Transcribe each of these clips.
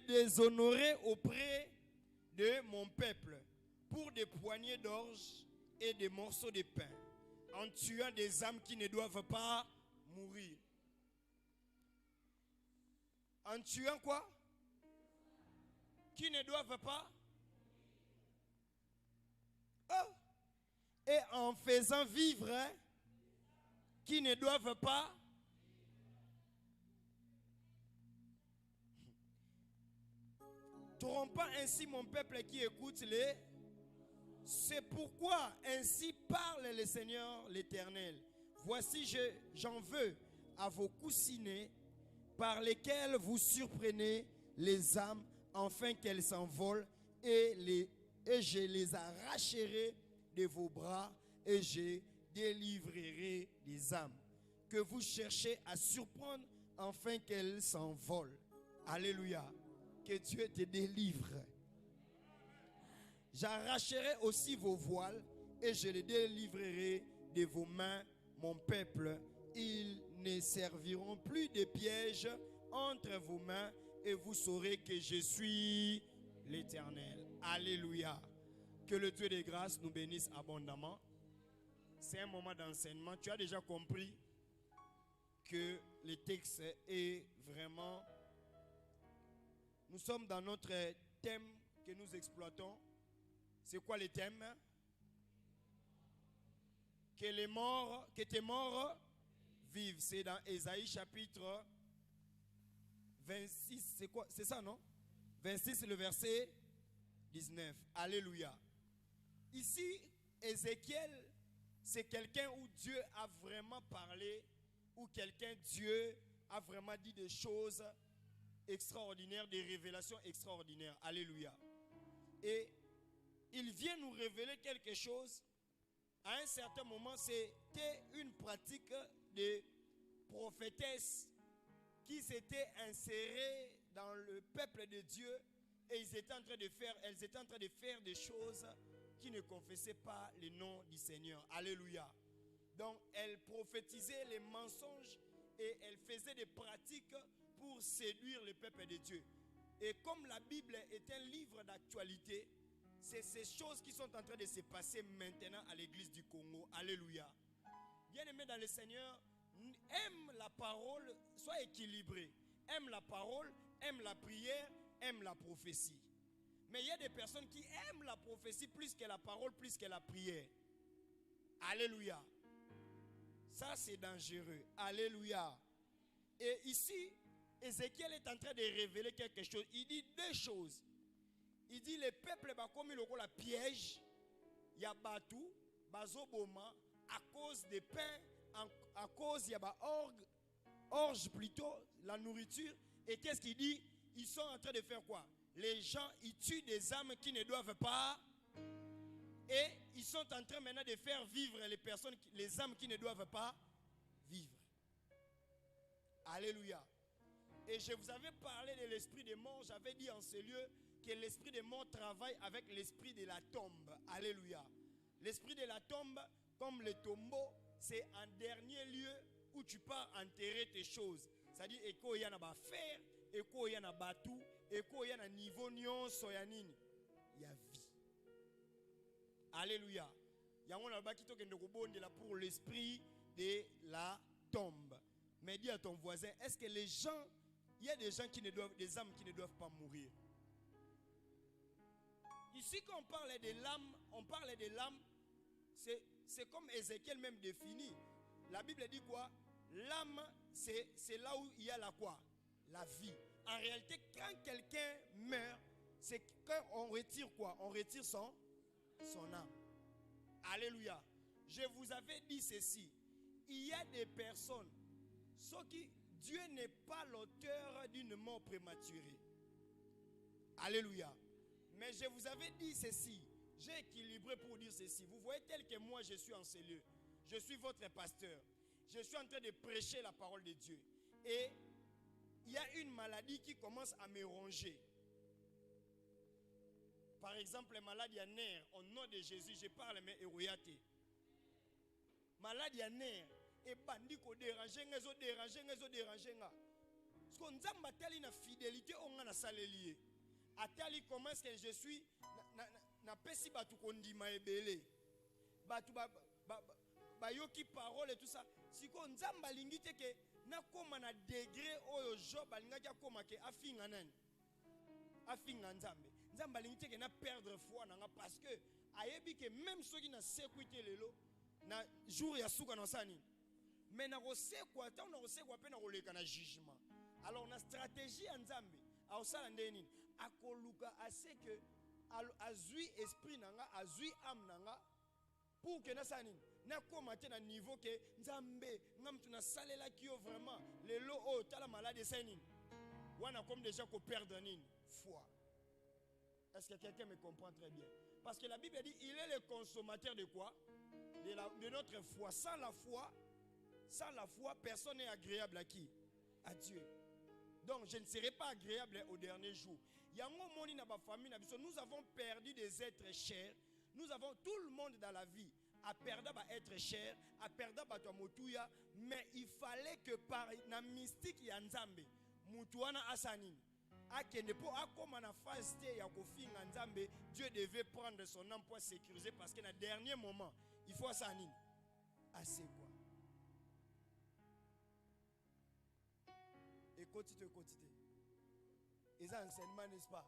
déshonoré auprès de mon peuple pour des poignées d'orge et des morceaux de pain, en tuant des âmes qui ne doivent pas mourir. En tuant quoi? Qui ne doivent pas? Oh. Et en faisant vivre qui ne doivent pas. Trompant ainsi mon peuple qui écoute les. C'est pourquoi ainsi parle le Seigneur l'Éternel. Voici, j'en veux à vos coussinets par lesquels vous surprenez les âmes afin qu'elles s'envolent et je les arracherai de vos bras et je délivrerai les âmes que vous cherchez à surprendre afin qu'elles s'envolent. Alléluia. Que Dieu te délivre. J'arracherai aussi vos voiles et je les délivrerai de vos mains, mon peuple. Ils ne serviront plus de pièges entre vos mains et vous saurez que je suis l'Éternel. Alléluia. Que le Dieu des grâces nous bénisse abondamment. C'est un moment d'enseignement. Tu as déjà compris que le texte est vraiment... Nous sommes dans notre thème que nous exploitons. C'est quoi le thème? Que les morts, que tes morts vivent. C'est dans Ésaïe chapitre 26. C'est quoi? C'est ça, non? 26, c'est le verset 19. Alléluia. Ici, Ézéchiel, c'est quelqu'un où Dieu a vraiment parlé, où Dieu a vraiment dit des choses extraordinaires, des révélations extraordinaires. Alléluia. Et il vient nous révéler quelque chose. À un certain moment, c'était une pratique de prophétesse qui s'était insérée dans le peuple de Dieu et elles étaient en train de faire des choses qui ne confessaient pas le nom du Seigneur. Alléluia. Donc, elles prophétisaient les mensonges et elles faisaient des pratiques pour séduire le peuple de Dieu. Et comme la Bible est un livre d'actualité, c'est ces choses qui sont en train de se passer maintenant à l'église du Congo. Alléluia. Bien-aimé dans le Seigneur, aime la parole, sois équilibré. Aime la parole, aime la prière, aime la prophétie. Mais il y a des personnes qui aiment la prophétie plus que la parole, plus que la prière. Alléluia. Ça, c'est dangereux. Alléluia. Et ici, Ézéchiel est en train de révéler quelque chose. Il dit deux choses. Il dit le peuple va comme le piège. Il y a batou, bazoboma, à cause des pains, à cause il y a orge plutôt, la nourriture. Et qu'est-ce qu'il dit? Ils sont en train de faire quoi? Les gens, ils tuent des âmes qui ne doivent pas. Et ils sont en train maintenant de faire vivre les âmes qui ne doivent pas vivre. Alléluia. Et je vous avais parlé de l'esprit des morts. J'avais dit en ce lieu que l'esprit des morts travaille avec l'esprit de la tombe. Alléluia. L'esprit de la tombe, comme le tombeau, c'est un dernier lieu où tu pars enterrer tes choses. C'est-à-dire, il y a un fer, il y a un batou, il y a un niveau nyon soyanine. Il y a vie. Alléluia. Il y a un qui est pour l'esprit de la tombe. Mais dis à ton voisin, est-ce que les gens, il y a des âmes qui ne doivent pas mourir? Ici, quand on parle de l'âme, c'est comme Ézéchiel même défini. La Bible dit quoi? L'âme, c'est là où il y a la quoi? La vie. En réalité, quand quelqu'un meurt, c'est quand on retire quoi? On retire son âme. Alléluia. Je vous avais dit ceci. Il y a des personnes, sauf que Dieu n'est pas l'auteur d'une mort prématurée. Alléluia. Mais je vous avais dit ceci. J'ai équilibré pour dire ceci. Vous voyez tel que moi je suis en ce lieu. Je suis votre pasteur. Je suis en train de prêcher la parole de Dieu. Et il y a une maladie qui commence à me ronger. Par exemple, les maladies à nerfs. Au nom de Jésus, je parle mais héroïate. Maladie à nerfs. Et bandit ko déranger. Parce qu'on a telle une fidélité, on a salé. A telle comment est-ce que je suis na pesi batu kondi maebele. Batu ba yoki parole et tout ça. Si qu'on nzamba lingite ke na koma na degré oyo Job alinga koma ke afinga nani. Afinga nzambe. Nzamba lingite ke na perdre foi nanga parce que ayebi ke même ceux qui na sécurité lelo na jour ya suka na sani. Mais na kosekwa ta na kosekwa pe na koleka na jugement. Alors na stratégie ya nzambe a osala ndeni akoluka assez que azui esprit nanga azui âme nanga pour que na sani na komate na niveau que nzambe ngamtu na salela kio vraiment lelo o tala malade sani wana comme déjà ko perdre nini foi. Est-ce que quelqu'un me comprend très bien? Parce que la Bible dit il est le consommateur de quoi? De notre foi. Sans la foi, personne n'est agréable à qui? À Dieu. Donc je ne serai pas agréable au dernier jour. Nous avons perdu des êtres chers. Nous avons tout le monde dans la vie a perdu être cher, a perdu motuya, mais il fallait que par la mystique yanzambe, mutuana asanin. Dieu devait prendre son emploi sécurisé parce qu'à un dernier moment, il faut asanin. Assez quoi. Et continue. Et ça enseignement, n'est-ce pas?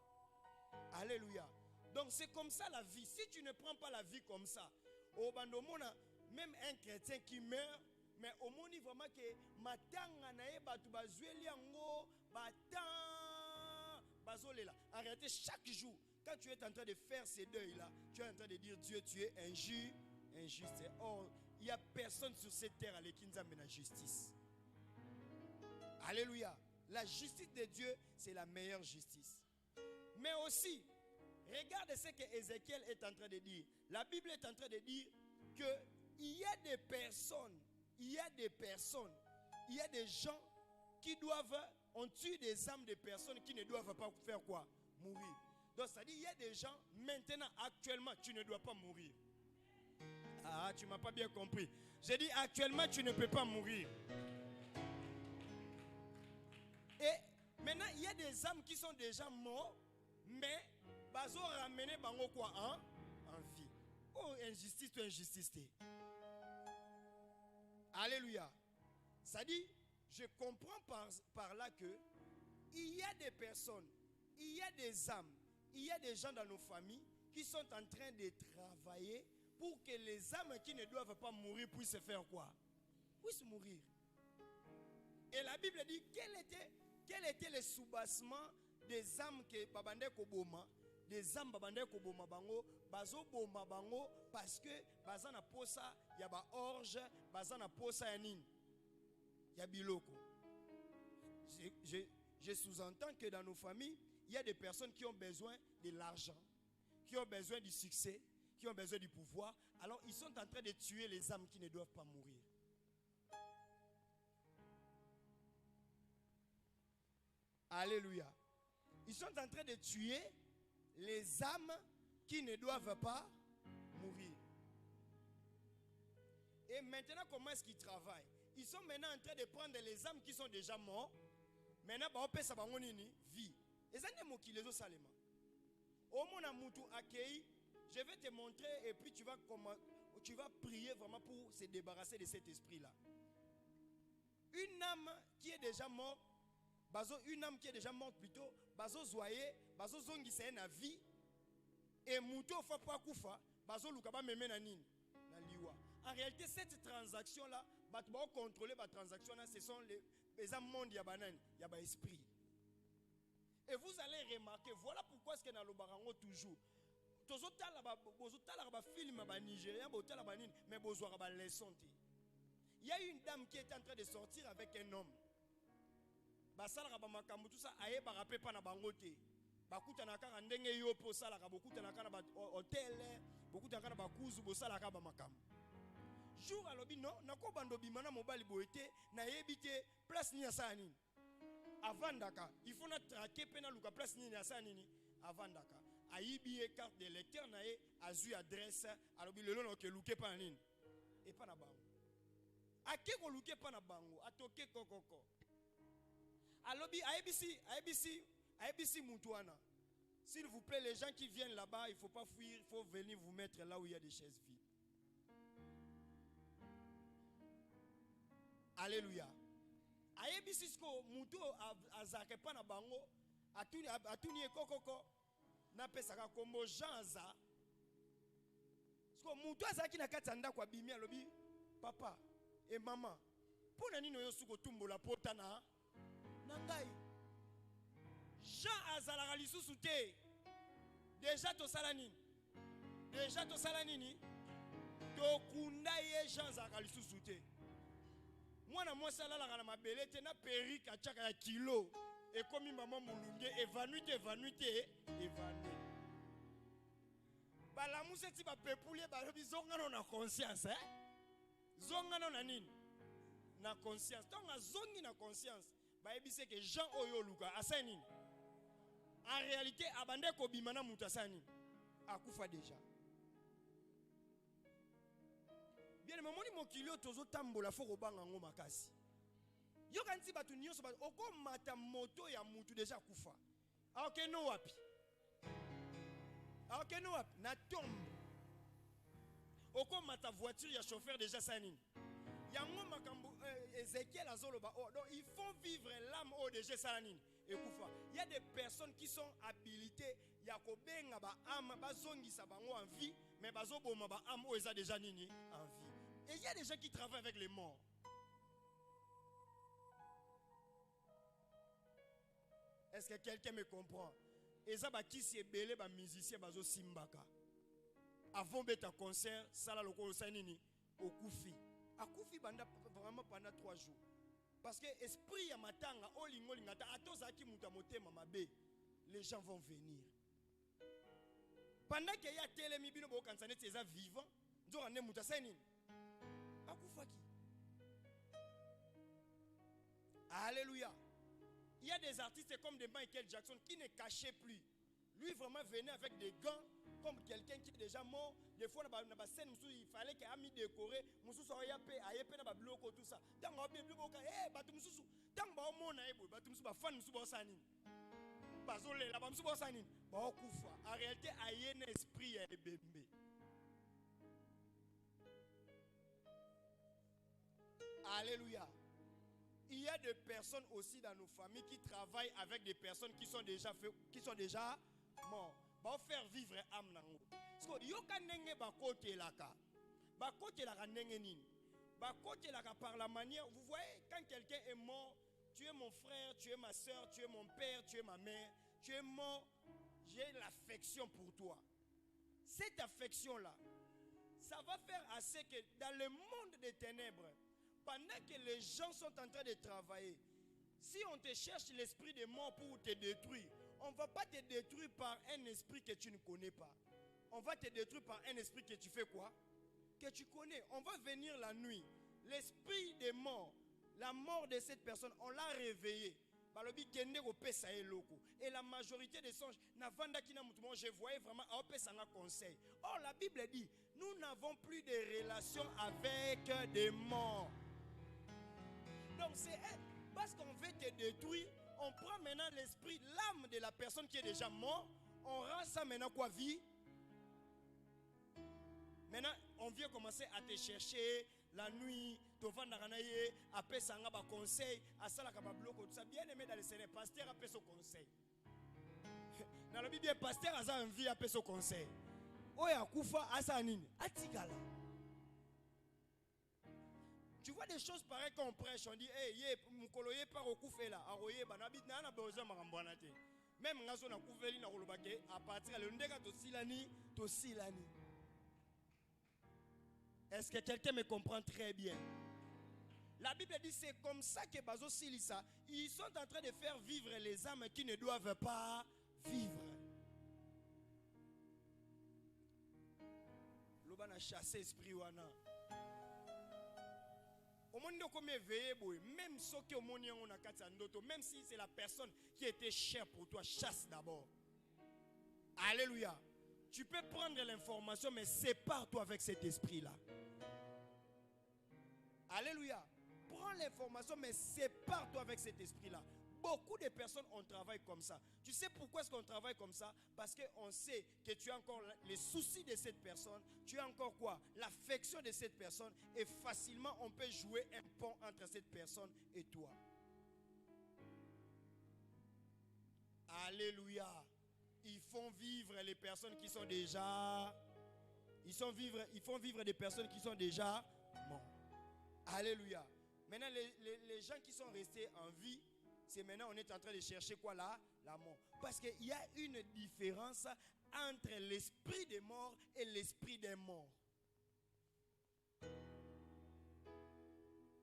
Alléluia. Donc c'est comme ça la vie. Si tu ne prends pas la vie comme ça, au bandomona, même un chrétien qui meurt, mais au monde vraiment que matanga nae batu bazueli yango batan bazolela. Arrêtez chaque jour. Quand tu es en train de faire ces deuils là, tu es en train de dire Dieu, tu es injuste. Or, il n'y a personne sur cette terre à l'équinza mais la justice. Alléluia. La justice de Dieu, c'est la meilleure justice. Mais aussi, regarde ce que Ézéchiel est en train de dire. La Bible est en train de dire qu'il y a des personnes, il y a des gens qui doivent, on tue des âmes de personnes qui ne doivent pas faire quoi? Mourir. Donc ça dit, il y a des gens, maintenant, actuellement, tu ne dois pas mourir. Ah, tu ne m'as pas bien compris. J'ai dit, actuellement, tu ne peux pas mourir. Et maintenant, il y a des âmes qui sont déjà morts, mais bazo ramener bango quoi en vie. Oh, injustice. Alléluia. Ça dit, je comprends par là que il y a des personnes, il y a des âmes, il y a des gens dans nos familles qui sont en train de travailler pour que les âmes qui ne doivent pas mourir puissent faire quoi? Puissent mourir. Et la Bible dit quel était le soubassement des âmes que babande koboma, des âmes babande koboma bango, bazo boma bango parce que bazana posa ya ba orge, bazana posa ya nini? Ya biloko. Je sous-entends que dans nos familles, il y a des personnes qui ont besoin de l'argent, qui ont besoin du succès, qui ont besoin du pouvoir. Alors ils sont en train de tuer les âmes qui ne doivent pas mourir. Alléluia. Ils sont en train de tuer les âmes qui ne doivent pas mourir. Et maintenant, comment est-ce qu'ils travaillent? Ils sont maintenant en train de prendre les âmes qui sont déjà morts. Maintenant, on peut savoir vie. Et ça n'est pas qui les autres salement. Au mon amutu accueilli, je vais te montrer et puis tu vas prier vraiment pour se débarrasser de cet esprit-là. Une âme qui est déjà morte, une âme qui est déjà morte plutôt, bazo zoye, bazo zongi c'est na vie, et muto fa pas kufa, bazo lukaba meme na nini, na liwa. En réalité, cette transaction-là, batba contrôler la transaction là, ce sont les âmes mondes yabanan, yaba esprit. Et vous allez remarquer, voilà pourquoi est-ce que dans le barango toujours, film nigérien, mais il y a une dame qui est en train de sortir avec un homme. Basala ba makambu tout ça aye ba rapé pa na bangote bakuta na kaka ndenge yo po sala ka bokuta na kana ba hotel bokuta na kana ba kuzu bo sala ka ba makambu jour alobi non nako bando bimana mobali boete na yebite place ni asani avandaka il faut na traquer pena luka place ni asani ni avandaka ayibi carte de lecteur na ye azu adresse alobi lelo no ke luke pa nini et pa na bango ake ko luke pa na bango atoke kokoko. Alobi, ABC Moutouana. S'il vous plaît, les gens qui viennent là-bas, il ne faut pas fuir, il faut venir vous mettre là où il y a des chaises vides. Alléluia. ABC Sko, Moutou Azake Pana Bango, Atuni Ekokoko, Napesaka Kombo Jean Aza. Sko Moutou Azaki Nakatanda kwa bimi alobi, papa et maman, pour nani no yosuko tumbo la potana, nangai. Jean Azala lisusu te. Déjà to salanini. Déjà to salanini. To kundaye Jean Azala lisusu te. Mwana mwasa la na mabele te na perike achaka ya kilo. E komi maman mulunge évanoui. Bala museti ba pepule ba lobi zongano na conscience Zongano na nini? Na conscience. Tonga zongi na conscience. Ba ebise que Jean oyo luka asa nini? En réalité, abande ko bimana mutasani akufa déjà. Bien le moni mokilio tozo tambola fo robanga ngo makasi. Yo kanti batu nyonso ba oko mata moto ya mutu déjà kufa. Ok no wapi? Ok no wapi? Na tombe. Oko mata voiture ya chauffeur déjà sanini. Yango makambo Ézéchiel azoloba oh donc ils font vivre l'âme au déjà sanini. Il y a des personnes qui sont habilitées yakobenga ba âme bazongisa bango en vie mais bazoboma ba âme o eza déjà nini en vie. Et il y a des gens qui travaillent avec les morts. Est-ce que quelqu'un me comprend? Eza ba kisi ebele ba musicien bazo simbaka. Avant beta concert sala lokolo sanini okufi. Akufi banda vraiment pendant 3 jours. Parce que esprit ya matanga olingo lingata atozaki muta motema mabe, les gens vont venir. Pendant qu'il y a telemi bino bo kansane teza vivant, nzo ane muta seni. Akufaki. Alléluia. Il y a des artistes comme de Michael Jackson qui ne cachaient plus. Lui vraiment venait avec des gants comme quelqu'un qui est déjà mort. Des fois, dans la scène, il fallait qu'il ait mis décoré. Moussou soit yapé, ayepé na bloco tout ça. Tant qu'on a bien bloqué, batu moussou. Tant qu'on a mon aïe, batu moussou ba fan moussou ba sanin. Bazolé la moussou ba sanin. Ba okufa. En réalité, aïe un esprit est bébé. Alléluia. Il y a des personnes aussi dans nos familles qui travaillent avec des personnes qui sont déjà morts. Ba faire vivre âme nango. Parce que yoka nenge ba kote laka. Ba kote laka nenge nini? Ba kote laka par la manière, vous voyez quand quelqu'un est mort, tu es mon frère, tu es ma soeur, tu es mon père, tu es ma mère, tu es mort, j'ai l'affection pour toi. Cette affection là, ça va faire assez que dans le monde des ténèbres, pendant que les gens sont en train de travailler, si on te cherche l'esprit de mort pour te détruire, on ne va pas te détruire par un esprit que tu ne connais pas. On va te détruire par un esprit que tu fais quoi? Que tu connais. On va venir la nuit. L'esprit de mort, la mort de cette personne, on l'a réveillé. Et la majorité des songes, je voyais vraiment un conseil. Or, la Bible dit, nous n'avons plus de relations avec des morts. Donc, c'est parce qu'on veut te détruire, on prend maintenant l'esprit, l'âme de la personne qui est déjà morte, on rend ça maintenant quoi, vie? Maintenant, on vient commencer à te chercher la nuit, tu vas dans la nuit, après ça, on a un conseil, à ça, on a un bloc, tout ça, bien aimé dans le Seigneur, pasteur a fait son conseil. Dans la Bible, pasteur a envie à faire son conseil. Oya kufa asanini, atigala. Tu vois des choses pareilles quand on prêche, on dit, hey, mukoloye par au koufé là, aroye, banabit, n'a besoin de même ngazo na koufeli na rolobake, à partir de l'undega to silani. Est-ce que quelqu'un me comprend très bien? La Bible dit c'est comme ça que Bazo Silissa, ils sont en train de faire vivre les âmes qui ne doivent pas vivre. L'obana chassé esprit wana. Au monde comme éveillé, même ce que au monde on a katsandoto, même si c'est la personne qui était chère pour toi, chasse d'abord. Alléluia. Tu peux prendre l'information, mais sépare-toi avec cet esprit-là. Alléluia. Prends l'information, mais sépare-toi avec cet esprit-là. Beaucoup de personnes, on travaille comme ça. Tu sais pourquoi est-ce qu'on travaille comme ça? Parce qu'on sait que tu as encore les soucis de cette personne, tu as encore quoi? L'affection de cette personne, et facilement on peut jouer un pont entre cette personne et toi. Alléluia. Ils font vivre les personnes qui sont déjà... Ils font vivre des personnes qui sont déjà mortes. Alléluia. Maintenant, les gens qui sont restés en vie, c'est maintenant on est en train de chercher quoi là? La mort. Parce qu'il y a une différence entre l'esprit des morts et l'esprit des morts.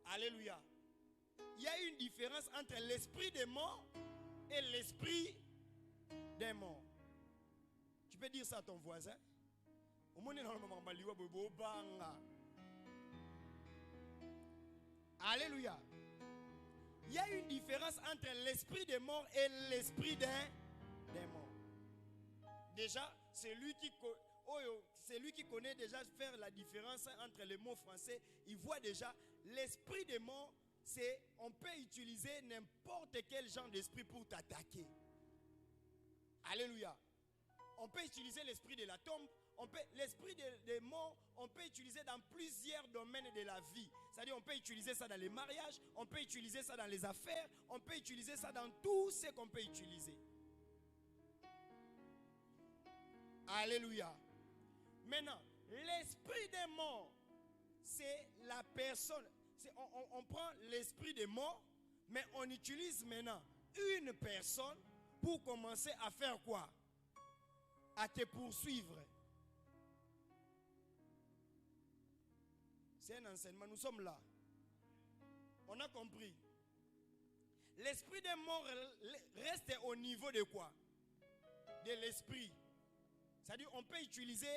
Alléluia. Il y a une différence entre l'esprit des morts et l'esprit des morts. Tu peux dire ça à ton voisin. Alléluia. Il y a une différence entre l'esprit des morts et l'esprit des morts. Déjà, c'est lui qui connaît déjà faire la différence entre les mots français. Il voit déjà l'esprit des morts, c'est on peut utiliser n'importe quel genre d'esprit pour t'attaquer. Alléluia. On peut utiliser l'esprit de la tombe. L'esprit des morts, on peut utiliser dans plusieurs domaines de la vie. C'est-à-dire, on peut utiliser ça dans les mariages, on peut utiliser ça dans les affaires, on peut utiliser ça dans tout ce qu'on peut utiliser. Alléluia. Maintenant, l'esprit des morts, c'est la personne. On prend l'esprit des morts, mais on utilise maintenant une personne pour commencer à faire quoi? À te poursuivre. C'est un enseignement, nous sommes là. On a compris. L'esprit des morts reste au niveau de quoi? De l'esprit. C'est-à-dire on peut utiliser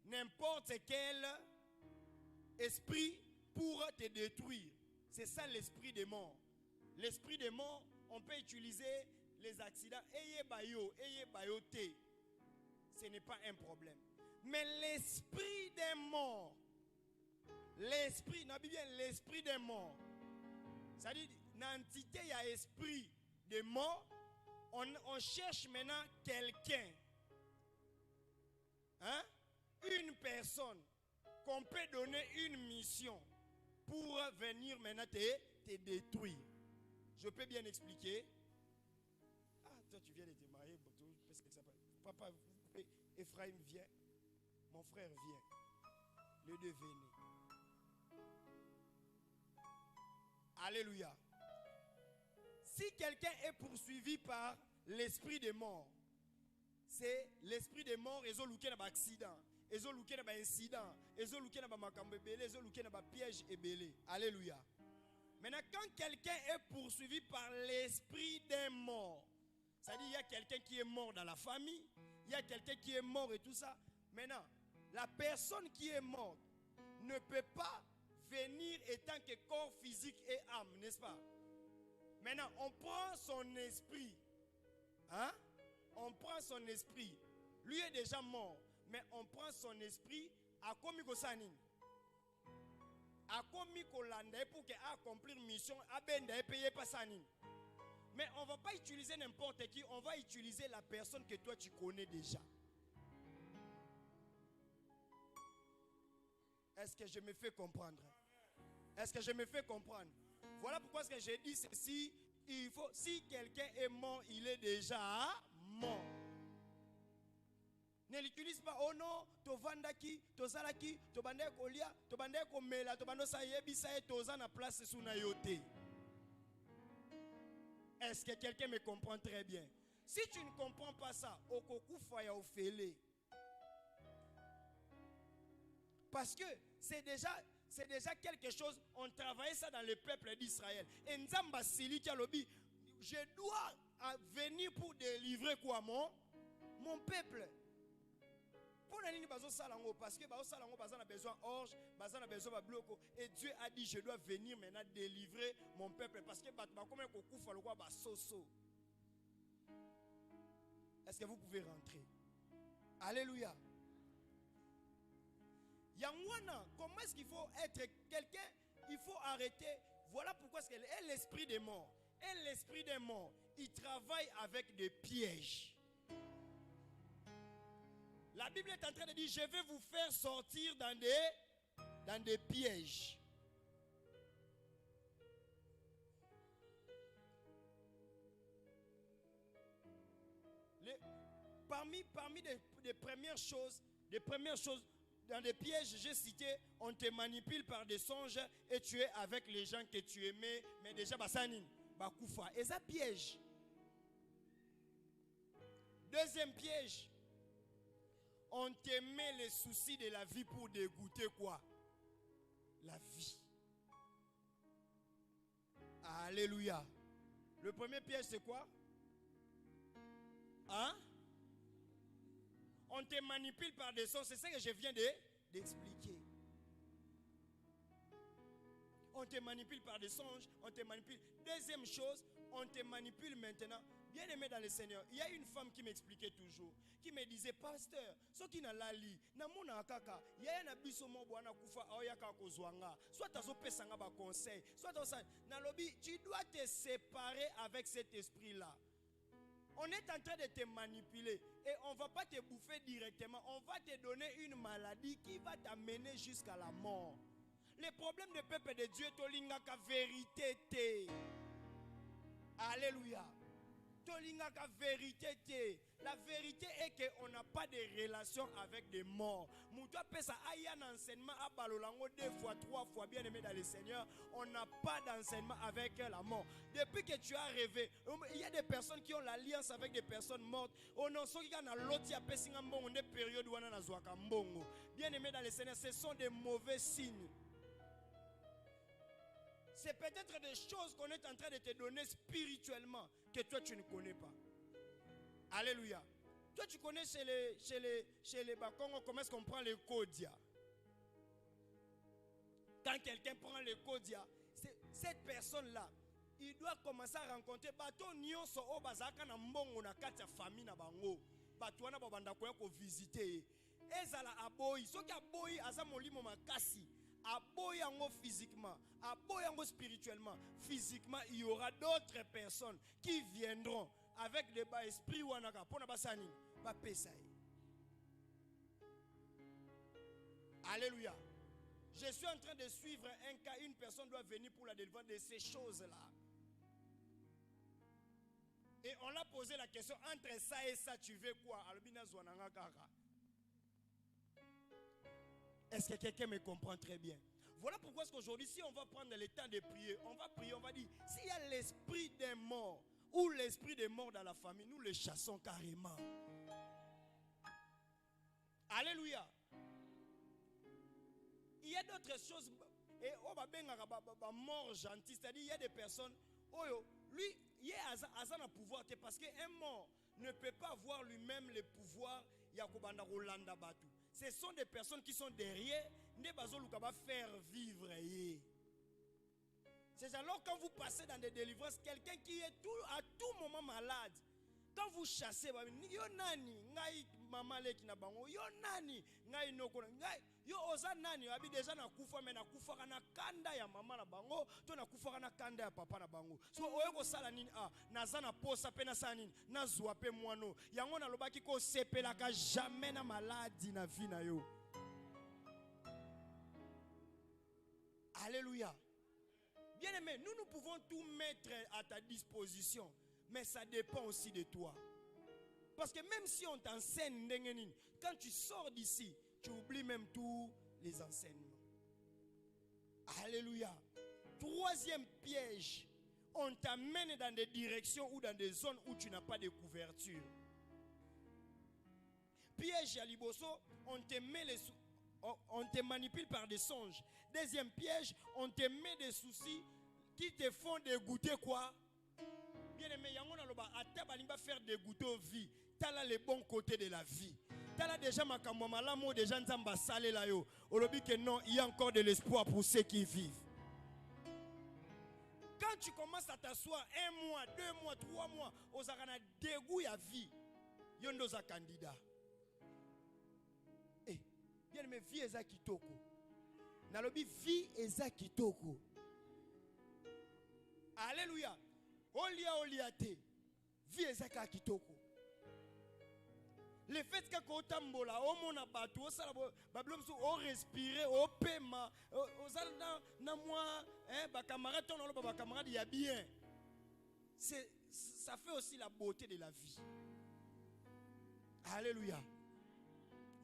n'importe quel esprit pour te détruire. C'est ça l'esprit des morts. L'esprit des morts, on peut utiliser les accidents. Eye bayo, eye bayote. Ce n'est pas un problème. Mais l'esprit des morts, l'esprit, n'a bien l'esprit des morts. C'est-à-dire, dans l'entité, il y a esprit des morts. On cherche maintenant quelqu'un. Hein? Une personne qu'on peut donner une mission pour venir maintenant te détruire. Je peux bien expliquer. Ah, toi tu viens de te marier. Papa, Ephraim vient. Mon frère vient. Le deux venez. Alléluia. Si quelqu'un est poursuivi par l'esprit des morts, c'est l'esprit des morts, ils ont looké dans l'accident, ils ont looké dans l'incident, ils ont looké dans makambe belé, ils ont looké dans piège et belé. Alléluia. Maintenant, quand quelqu'un est poursuivi par l'esprit des morts, c'est-à-dire il y a quelqu'un qui est mort dans la famille, il y a quelqu'un qui est mort et tout ça. Maintenant, la personne qui est morte ne peut pas venir étant que corps physique et âme, n'est-ce pas? Maintenant, on prend son esprit. Hein? On prend son esprit. Lui est déjà mort. Mais on prend son esprit à komiko sanin. À komiko landa pour qu'il accomplir mission. À benda et payer pas sanin. Mais on ne va pas utiliser n'importe qui. On va utiliser la personne que toi tu connais déjà. Est-ce que je me fais comprendre? Est-ce que je me fais comprendre? Voilà pourquoi j'ai dit ceci. Il faut, si quelqu'un est mort, il est déjà mort. Ne l'utilise pas. Oh non, to vandaki, to zalaki, to bande kolia, to bande komela, to bande sayebi saye toza na place sous na yote. Est-ce que quelqu'un me comprend très bien? Si tu ne comprends pas ça, okoku faya ofele. Parce que c'est déjà quelque chose, on travaillait ça dans le peuple d'Israël. Et Nzamba Sili Kialobi, je dois venir pour délivrer quoi, mon peuple. Parce que Bazo a besoin d'orge, Bazo a besoin de bloc. Et Dieu a dit, je dois venir maintenant délivrer mon peuple. Parce que est-ce que vous pouvez rentrer? Alléluia. Yangwana, comment est-ce qu'il faut être quelqu'un? Il faut arrêter. Voilà pourquoi elle est l'esprit des morts. Et l'esprit des morts, il travaille avec des pièges. La Bible est en train de dire, je vais vous faire sortir dans des pièges. Parmi des premières choses, dans des pièges, j'ai cité, on te manipule par des songes et tu es avec les gens que tu aimais, mais déjà, basanin, bakoufa. Et ça piège. Deuxième piège, on te met les soucis de la vie pour dégoûter quoi? La vie. Alléluia. Le premier piège, c'est quoi? Hein? On te manipule par des sons. C'est ça que je viens d'expliquer. On te manipule par des songes. On te manipule. Deuxième chose, on te manipule maintenant. Bien aimé dans le Seigneur, il y a une femme qui m'expliquait toujours, qui me disait, pasteur, ce qui n'a la li, na mona kaka, il y a un abisso mo bwana kufa oya kako zwanga, soit azo pesanga ba conseil, soit na lobby, tu dois te séparer avec cet esprit-là. On est en train de te manipuler et on ne va pas te bouffer directement. On va te donner une maladie qui va t'amener jusqu'à la mort. Le problème du peuple de Dieu, tolingaka vérité te. Alléluia. Tolingaka vérité te. La vérité est qu'on n'a pas de relation avec des morts. Moutoua pesa aya un enseignement à balolango 2 fois, 3 fois, bien aimé dans le Seigneur. On n'a pas d'enseignement avec la mort. Depuis que tu as rêvé, il y a des personnes qui ont l'alliance avec des personnes mortes. On en sait qu'il y a l'autre pesingambongo des périodes où on a zwakambongo. Bien aimé dans le Seigneur, ce sont des mauvais signes. C'est peut-être des choses qu'on est en train de te donner spirituellement que toi tu ne connais pas. Alléluia. Toi tu connais chez les Bakongo comment est-ce qu'on prend le kodia. Quand quelqu'un prend le kodia, cette personne-là, il doit commencer à rencontrer bato nyonso o bazaka na mbongo na kati ya famille na bango. Bato wana babanda koya ko visiter. Ezala aboyi, soki aboyi aza molimo makasi. Aboyango physiquement, aboyango spirituellement, physiquement, il y aura d'autres personnes qui viendront avec des bas esprits wanaka pona basani ba pesai. Alléluia. Je suis en train de suivre un cas, une personne doit venir pour la délivrance de ces choses-là. Et on l'a posé la question, entre ça et ça, tu veux quoi? Albina zwananga kaka. Est-ce que quelqu'un me comprend très bien? Voilà pourquoi est-ce qu'aujourd'hui, si on va prendre le temps de prier, on va prier, on va dire, s'il y a l'esprit des morts ou l'esprit des morts dans la famille, nous le chassons carrément. Alléluia. Il y a d'autres choses, et on va bien mort gentil, c'est-à-dire il y a des personnes, lui, il y a un pouvoir, parce qu'un mort ne peut pas avoir lui-même le pouvoir, Yakobanda Rolanda Batu. Ce sont des personnes qui sont derrière, ne va faire vivre. C'est alors quand vous passez dans des délivrances, quelqu'un qui est à tout moment malade, quand vous chassez, yo nani, ngai mama leki na bango, yo nani, ngai noko, ngai yo oza nani, abi déjà na kufa mais na kufa kana kanda ya mama na bango, to na kufa kana kanda ya papa na bango. So oyeko sala nini naza na posa pe na sala nini, na zwa pe mwano. Yango na lobaki ko sepelaka jamais na maladie na vie na yo. Alléluia. Bien aimé, nous pouvons tout mettre à ta disposition. Mais ça dépend aussi de toi. Parce que même si on t'enseigne, quand tu sors d'ici, tu oublies même tous les enseignements. Alléluia. Troisième piège, on t'amène dans des directions ou dans des zones où tu n'as pas de couverture. Piège à Liboso, on te manipule par des songes. Deuxième piège, on te met des soucis qui te font dégoûter quoi? Bien aimé, yango na loba ata balimba faire dégoûter vie. Tala les bons côtés de la vie. Tala déjà makambo malamu déjà nzamba salé la yo. Olobi que non, il y a encore de l'espoir pour ceux qui vivent. Quand tu commences à t'asseoir 1 mois, 2 mois, 3 mois, aux arana dégoût ya vie. Yondo za candidat. Eh, bien aimé, vie eza kitoko. Nalobi vie eza kitoko. Alléluia. Oliate. Vie ezaka kitoko. Le fait que kotambola omona batu osala bablom so o respirer o pema osala na moi ba camarade ton lo ba camarade ya bien. Ça fait aussi la beauté de la vie. Alléluia.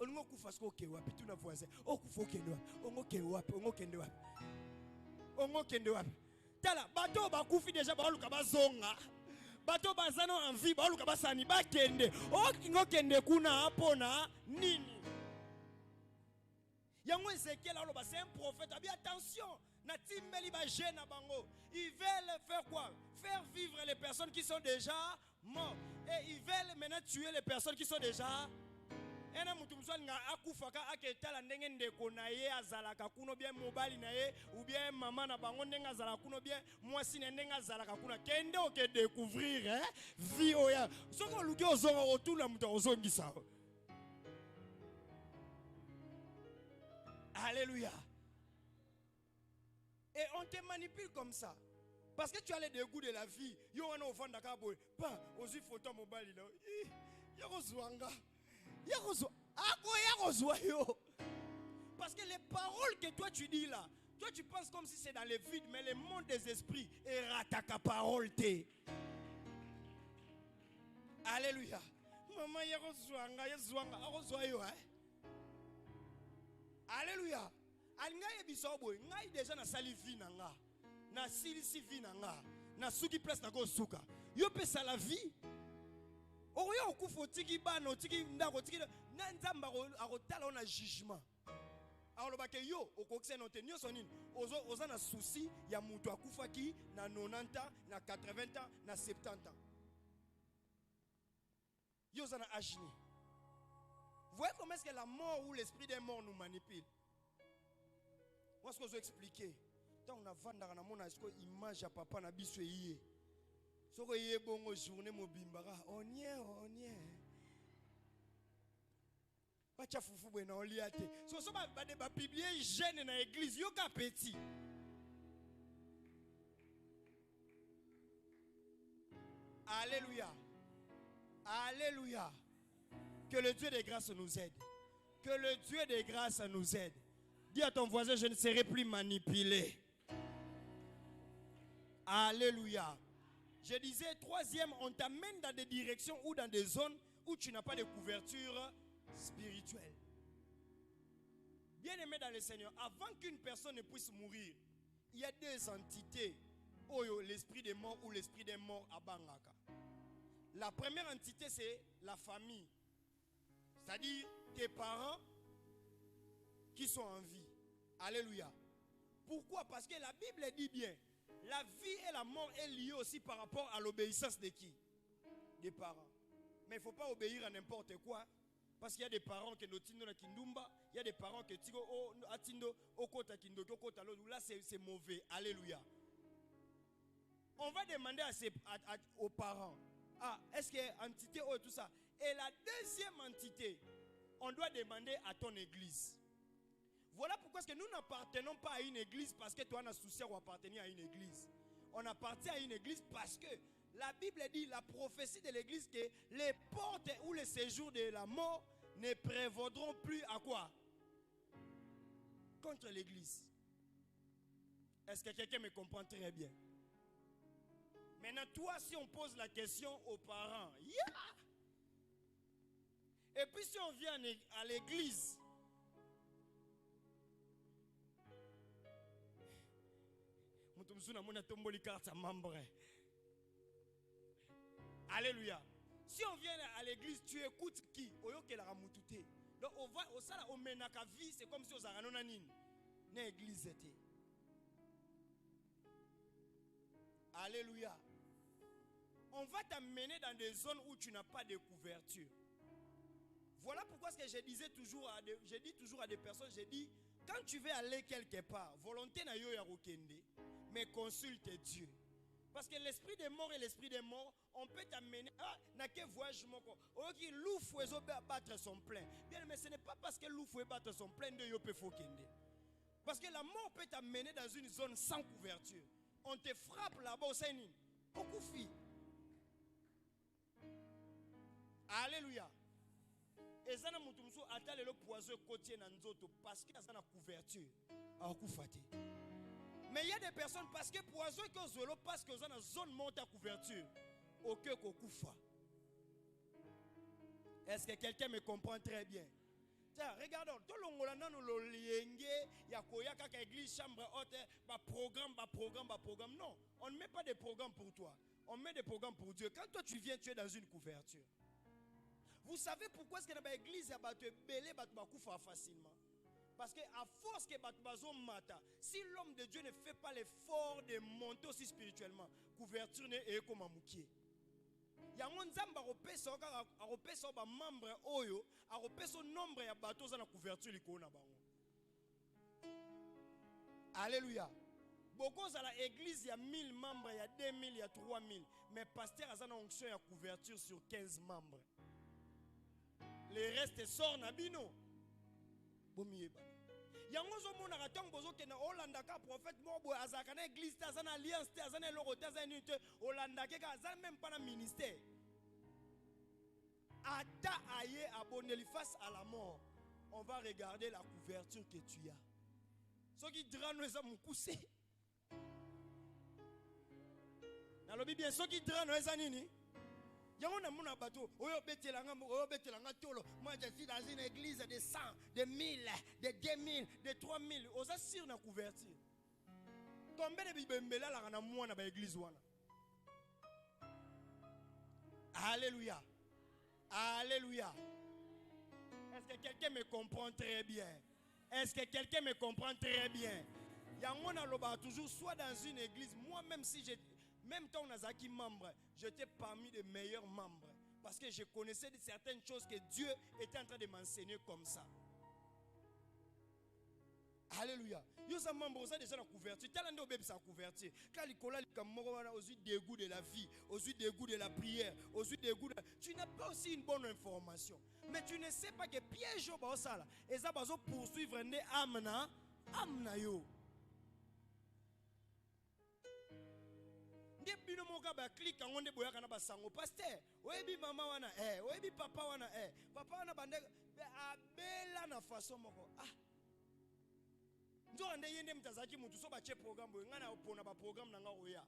On kufa sko ke wapi tuna voisin. O kufa okende wapi? Ongo ke wapi? Ongo kende wapi? Ongo kende wapi? Tala bato ba kufi déjà ba luka bazonga. Bato bazano en vie ba luka basani ba kende. O kingo kende kuna apona nini? Yango Ezekiel aloba c'est un prophète. Abi attention, na timbeli ba jeune bango. Ils veulent faire quoi? Faire vivre les personnes qui sont déjà mortes. Et ils veulent maintenant tuer les personnes qui sont déjà ena mutu mswali nga akufaka aketala ndenge ndeko na ye azalaka kuno bien mobali na ye ou bien mama na bango ndenge azalaka kuno bien mwasi na ndenge azalaka kuno kende oke découvrir vie oya soko luki ozonga otula mutu ozongisa. Alléluia. Et on te manipule comme ça parce que tu as le dégoût de la vie. Yo wana ofanda ka boy pa ozi photo mobali là yako zwanga. Parce que les paroles que toi tu dis là, toi tu penses comme si c'est dans le vide, mais le monde des esprits est rataka parole te. Alléluia. Maman Alléluia. Alngaye bisobo, ngai déjà na sali vie nanga, na silisi vie nanga, na suki place na go suka. Yo pe sa la vie. Oyo okufo tiki bano tiki ndako tiki na nzamba akotala ona jugement. Alors ke yo okokise note nyoso nini oza na souci ya mutu akufaki na 90 ans, na 80 ans, na 70 ans. Yo za na agini. Voyez comment est-ce que la mort ou l'esprit des morts nous manipule. Moi ce que je vais expliquer. Tant on a vandaka na mona est-ce que image ya papa na biso yé. Soko yé bongo journée mobimbara onye. Bacha fufu bwe na oliate. So ba publier jeune na église yo ka petit. Alléluia. Alléluia. Que le Dieu de grâce nous aide. Que le Dieu de grâce nous aide. Dis à ton voisin, je ne serai plus manipulé. Alléluia. Je disais, troisième, on t'amène dans des directions ou dans des zones où tu n'as pas de couverture spirituelle. Bien aimé dans le Seigneur, avant qu'une personne ne puisse mourir, il y a deux entités. L'esprit des morts ou l'esprit des morts à Bangaka. La première entité, c'est la famille. C'est-à-dire tes parents qui sont en vie. Alléluia. Pourquoi? Parce que la Bible dit bien, la vie et la mort est liée aussi par rapport à l'obéissance de qui? Des parents. Mais il ne faut pas obéir à n'importe quoi. Parce qu'il y a des parents qui nous tiennent dans Kindumba, il y a des parents qui tiennent là c'est mauvais. Alléluia. On va demander aux parents, est-ce qu'il y a une entité ou tout ça? Et la deuxième entité, on doit demander à ton église. Voilà pourquoi est-ce que nous n'appartenons pas à une église parce que toi, on a souci à appartenir à une église. On appartient à une église parce que la Bible dit, la prophétie de l'église, que les portes ou les séjours de la mort ne prévaudront plus à quoi? Contre l'église. Est-ce que quelqu'un me comprend très bien? Maintenant, toi, si on pose la question aux parents, et puis si on vient à l'église, alléluia. Si on vient à l'église, tu écoutes qui? Donc on va au sala au menaka vie, c'est comme si on s'arrête dans une église. Alléluia. On va t'amener dans des zones où tu n'as pas de couverture. Voilà pourquoi ce que je dis toujours à des personnes, je dis, quand tu veux aller quelque part, volonté na yo ya rokende, mais consulte Dieu. Parce que l'esprit des morts et l'esprit des morts, on peut t'amener na quel voyage moko. Oki loufou ezo battre son plein. Bien, mais ce n'est pas parce que loufou battre son plein de yo peut fokende. Parce que la mort peut t'amener dans une zone sans couverture. On te frappe là-bas au Sénin. Okufi. Alléluia. Et ça na mutumso atale le poison côté na nzoto parce que ça na couverture. Akufati. Mais il y a des personnes parce que poison que zolo parce que ça na zone monte à couverture. Aucun kokufa. Est-ce que quelqu'un me comprend très bien? Tiens, regardons, tout le monde a nous lienge, il y a quoi kaka église chambre haute, programme. Non, on ne met pas de programme pour toi. On met des programmes pour Dieu. Quand toi tu viens, tu es dans une couverture. Vous savez pourquoi est-ce que dans l'église a battu belé battu facilement? Parce que à force que battu bazo mata, si l'homme de Dieu ne fait pas l'effort de monter aussi spirituellement, couverture n'est comme un moukier. Yango nzamba repesa ba membre oyo, a repesa nombre ya bateau za na couverture liko na bango. Alléluia. Beaucoup à la église, il y a 1000 membres, il y a 2000, il y a 3000. Mais pasteur a une onction, il y a couverture sur 15 membres. Les restes sortent na bino. Bomieba. Yango zo mona katang bozo ke na Hollanda ka prophète mobo azaka na église ta za na alliance ta za na loro ta za unité Hollanda ke ka za même pas na ministère. Ata aye abonné face à la mort. On va regarder la couverture que tu as. Ce qui dira nous ça mukuse. Na lobi bien ce qui dira nous ça nini? Yango na mona bateau, oyo betelanga tolo. Moi je suis dans une église de 100, de 1000, de 2000, de 3000. Oza sur na couverture. Combien de bibembela la na mwana ba église wana. Alléluia. Alléluia. Est-ce que quelqu'un me comprend très bien? Est-ce que quelqu'un me comprend très bien? Yango na loba toujours soit dans une église, moi même si j'ai même temps on a zaki membre, j'étais parmi les meilleurs membres parce que je connaissais certaines choses que Dieu était en train de m'enseigner comme ça. Alléluia. Yo sa membre ça déjà la couverture. Talando bébé sa couverture. Quand Nicolas aux yeux dégoût de la vie, aux yeux dégoût de la prière, aux yeux dégoût de... Tu n'as pas aussi une bonne information. Mais tu ne sais pas que piège au bas ça là. Et ça va poursuivre né amna yo. Bino moka ba clique ngonde boyaka na basango pasteur oyebi mama wana oyebi papa wana papa wana bande abela na façon moko nzo ande yende mtazaki mutu so ba che programme boy ngana opona ba programme na nga oya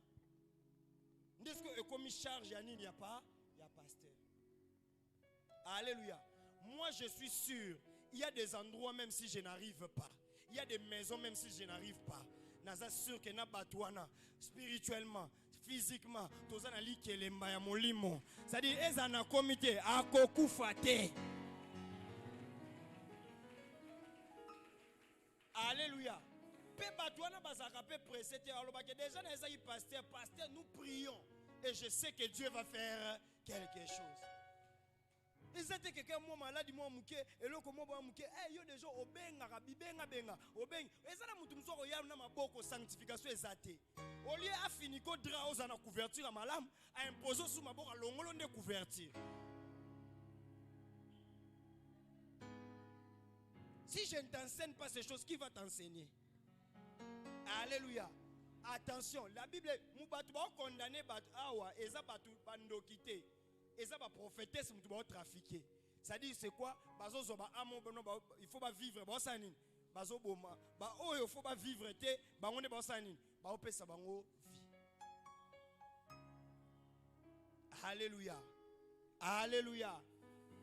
ndesko ekomi charge ya nini ya pasteur. Alléluia. Moi je suis sûr il y a des endroits même si je n'arrive pas, il y a des maisons même si je n'arrive pas, naza sûr que na batwana spirituellement physiquement tozana likelemba ya molimo c'est-à-dire ezana comité akokufa te. Alléluia. Pe batwana bazaka pe pressé te alobaki déjà na ezaki pasteur nous prions et je sais que Dieu va faire quelque chose. Ils étaient quelqu'un moi malade moi muke et le comment moi muke yo déjà obenga bibenga benga obenga ezana mutu msoko ya na maboko sanctification ezate au lieu a fini ko dra ozana couverture à malam a imposer sous maboko longolo nde couverture. Si je ne t'enseigne pas ces choses, qui va t'enseigner? Alléluia. Attention, la Bible mubatu ba condamné bat awa eza batu bandokité. Eza ba prophétesse mutu ba trafiquer. Ça dit c'est quoi? Bazo zo ba amo il faut pas vivre ba sanini. Bazo boma ba oyo faut pas vivre te ba ngone ba sanini. Ba opesa bango vie. Alléluia. Alléluia.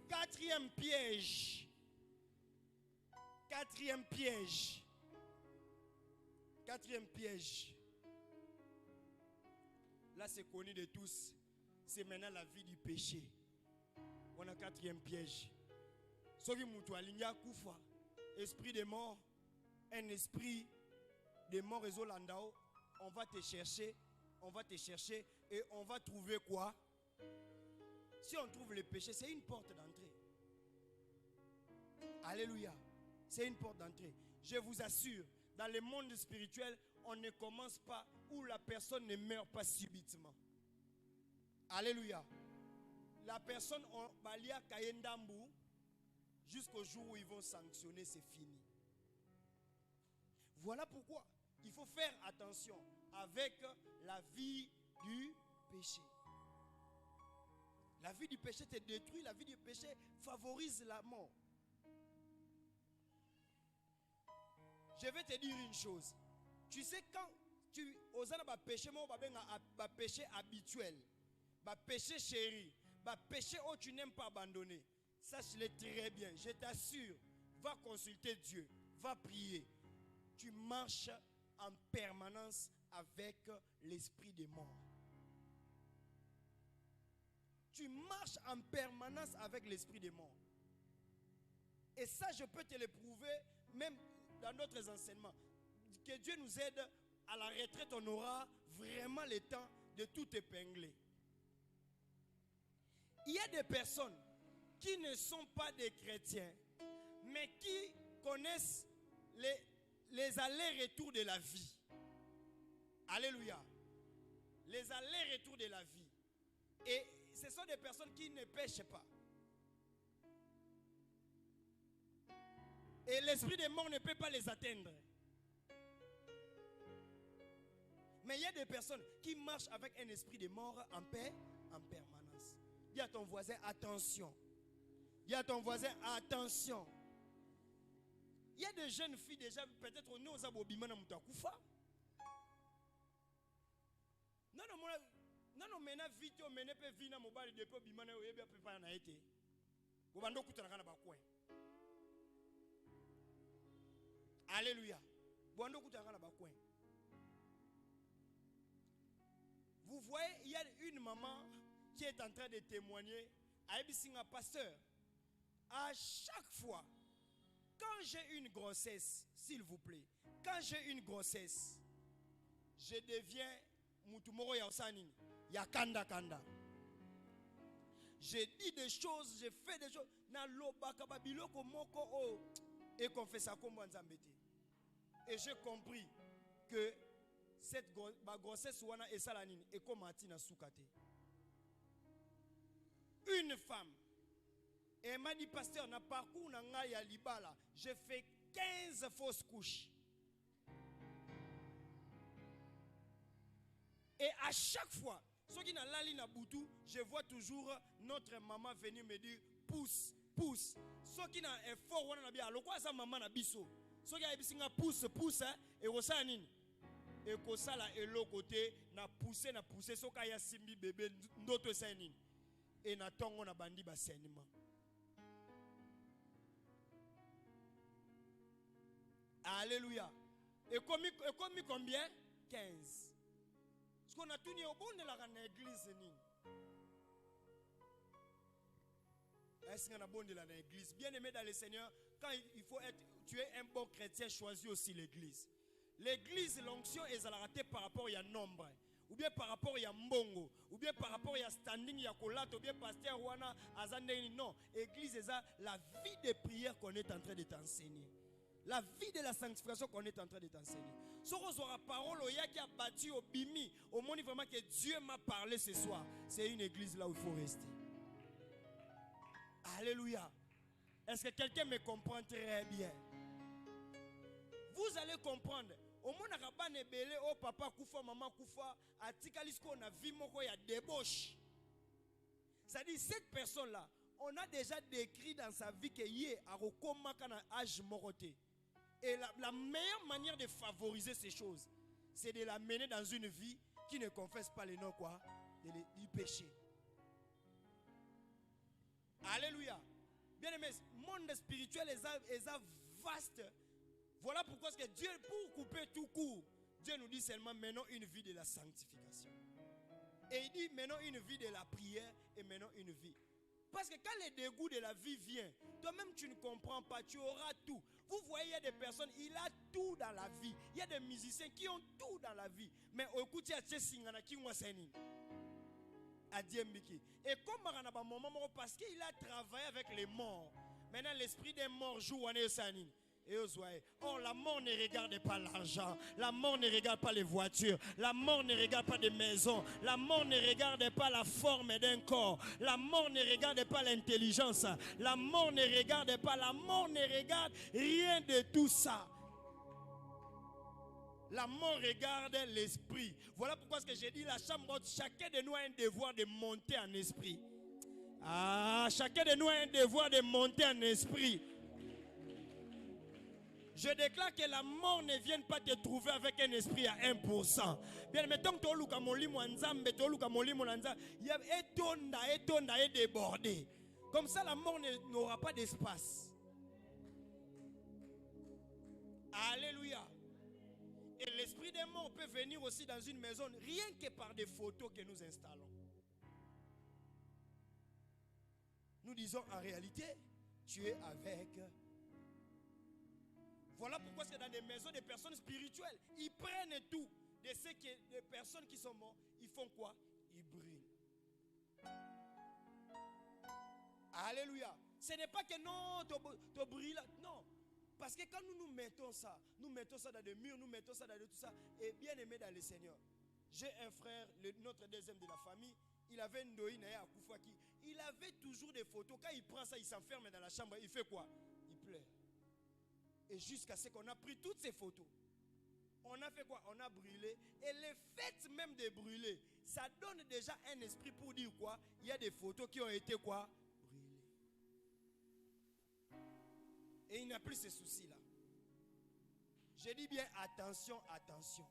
Quatrième piège. Quatrième piège. Quatrième piège. Là, c'est connu de tous. C'est maintenant la vie du péché. On a quatrième piège. Soki mutu alinya kufa. Esprit de mort. Un esprit de mort résolandao. On va te chercher. On va te chercher. Et on va trouver quoi? Si on trouve le péché, c'est une porte d'entrée. Alléluia. C'est une porte d'entrée. Je vous assure, dans le monde spirituel, on ne commence pas où la personne ne meurt pas subitement. Alléluia. La personne en balia kayendambu jusqu'au jour où ils vont sanctionner, c'est fini. Voilà pourquoi il faut faire attention avec la vie du péché. La vie du péché te détruit, la vie du péché favorise la mort. Je vais te dire une chose. Tu sais, quand tu oses un péché, un péché habituel, un péché chéri, un péché où tu n'aimes pas abandonner, sache-le très bien. Je t'assure, va consulter Dieu, va prier. Tu marches en permanence avec l'esprit des morts. Tu marches en permanence avec l'esprit des morts. Et ça, je peux te le prouver même dans d'autres enseignements. Que Dieu nous aide. À la retraite, on aura vraiment le temps de tout épingler. Il y a des personnes qui ne sont pas des chrétiens, mais qui connaissent les allers-retours de la vie. Alléluia. Les allers-retours de la vie. Et ce sont des personnes qui ne pêchent pas. Et l'esprit des morts ne peut pas les atteindre. Mais il y a des personnes qui marchent avec un esprit de mort en paix, en permanence. Dis à ton voisin, attention. Dis à ton voisin, attention. Il y a des jeunes filles déjà, peut-être au nous abobima na mutakufa. Non, mena vite o mena pe vina mobile depuis bimana o yebia pe pa na été. Bobando kutana kana ba coin. Alléluia. Bobando kutana kana ba coin. Vous voyez, il y a une maman qui est en train de témoigner à Ebisinga pasteur. À chaque fois, quand j'ai une grossesse, s'il vous plaît, quand j'ai une grossesse, je deviens Mutumoro Yaosanin, Yakanda Kanda. Je dis des choses, je fais des choses. Na lobaka babiloko moko o et confessa comme Nzambete. Et j'ai compris que cette grossesse wana esalanine et comme Martina Soukate. Une femme. Et elle m'a dit, pasteur, na parcours na nga ya libala, j'ai fait 15 fausses couches. Et à chaque fois, ceux qui n'ont lali na boutou, je vois toujours notre maman venir me dire, pousse, pousse. Ceux qui n'ont effort, wana na bia, alors quoi ça maman na biso? Ceux qui ont bisinga pousse, pousse, et osa nini? Et que ça là et l'autre côté na poussé so kaya simbi bébé d'autres sainin et na tongo na bandi ba saignement. Alléluia. Et commis combien? 15. Ce qu'on a tout ni au bon de la église ni. Est-ce qu'on a bon de la église? Bien aimé dans le Seigneur, quand il faut être, tu es un bon chrétien, choisis aussi l'église. L'église, l'onction est raté par rapport à nombre, ou bien par rapport à mbongo, ou bien par rapport à standing, ya kolat, ou bien pasteur wana azandeni. Non, l'église est la vie de prière qu'on est en train de t'enseigner. La vie de la sanctification qu'on est en train de t'enseigner. Ce qu'on aura parole au qui a battu au bimi, au monde vraiment que Dieu m'a parlé ce soir. C'est une église là où il faut rester. Alléluia. Est-ce que quelqu'un me comprend très bien? Vous allez comprendre. Au monde a nebele oh papa kufa maman kufa atikalisko na vie moko ya débauche. C'est-à-dire cette personne là, on a déjà décrit dans sa vie que yé a rekoma kana âge moroté. Et la meilleure manière de favoriser ces choses, c'est de la mener dans une vie qui ne confesse pas le nom quoi du péché. Alléluia. Bien aimé, monde spirituel est vaste. Voilà pourquoi que Dieu, pour couper tout court, Dieu nous dit seulement maintenant une vie de la sanctification. Et il dit maintenant une vie de la prière et maintenant une vie. Parce que quand le dégoût de la vie vient, toi-même tu ne comprends pas, tu auras tout. Vous voyez, il y a des personnes, il a tout dans la vie. Il y a des musiciens qui ont tout dans la vie. Mais au coup, il y a des singana qui ont seni. Et comme à un moment, parce qu'il a travaillé avec les morts, maintenant l'esprit des morts joue à Sanin. Oh, la mort ne regarde pas l'argent. La mort ne regarde pas les voitures. La mort ne regarde pas des maisons. La mort ne regarde pas la forme d'un corps. La mort ne regarde pas l'intelligence. La mort ne regarde pas. La mort ne regarde rien de tout ça. La mort regarde l'esprit. Voilà pourquoi j'ai dit la chambre haute, chacun de nous a un devoir de monter en esprit. Ah, chacun de nous a un devoir de monter en esprit. Je déclare que la mort ne vienne pas te trouver avec un esprit à 1%. Bien, mettons que tu as et débordé. Comme ça, la mort n'aura pas d'espace. Alléluia. Et l'esprit des morts peut venir aussi dans une maison, rien que par des photos que nous installons. Nous disons en réalité, tu es avec. Voilà pourquoi c'est dans des maisons des personnes spirituelles. Ils prennent tout de ces des personnes qui sont mortes. Ils font quoi? Ils brûlent. Alléluia. Ce n'est pas que non, tu brûles. Non. Parce que quand nous mettons ça dans des murs, nous mettons ça dans tout ça. Et bien aimé dans le Seigneur. J'ai un frère, notre deuxième de la famille. Il avait une doïne à Koufaki. Il avait toujours des photos. Quand il prend ça, il s'enferme dans la chambre. Il fait quoi? Il pleure. Et jusqu'à ce qu'on a pris toutes ces photos. On a fait quoi? On a brûlé. Et le fait même de brûler, ça donne déjà un esprit pour dire quoi? Il y a des photos qui ont été quoi? Brûlées. Et il n'y a plus ces soucis-là. Je dis bien attention, attention.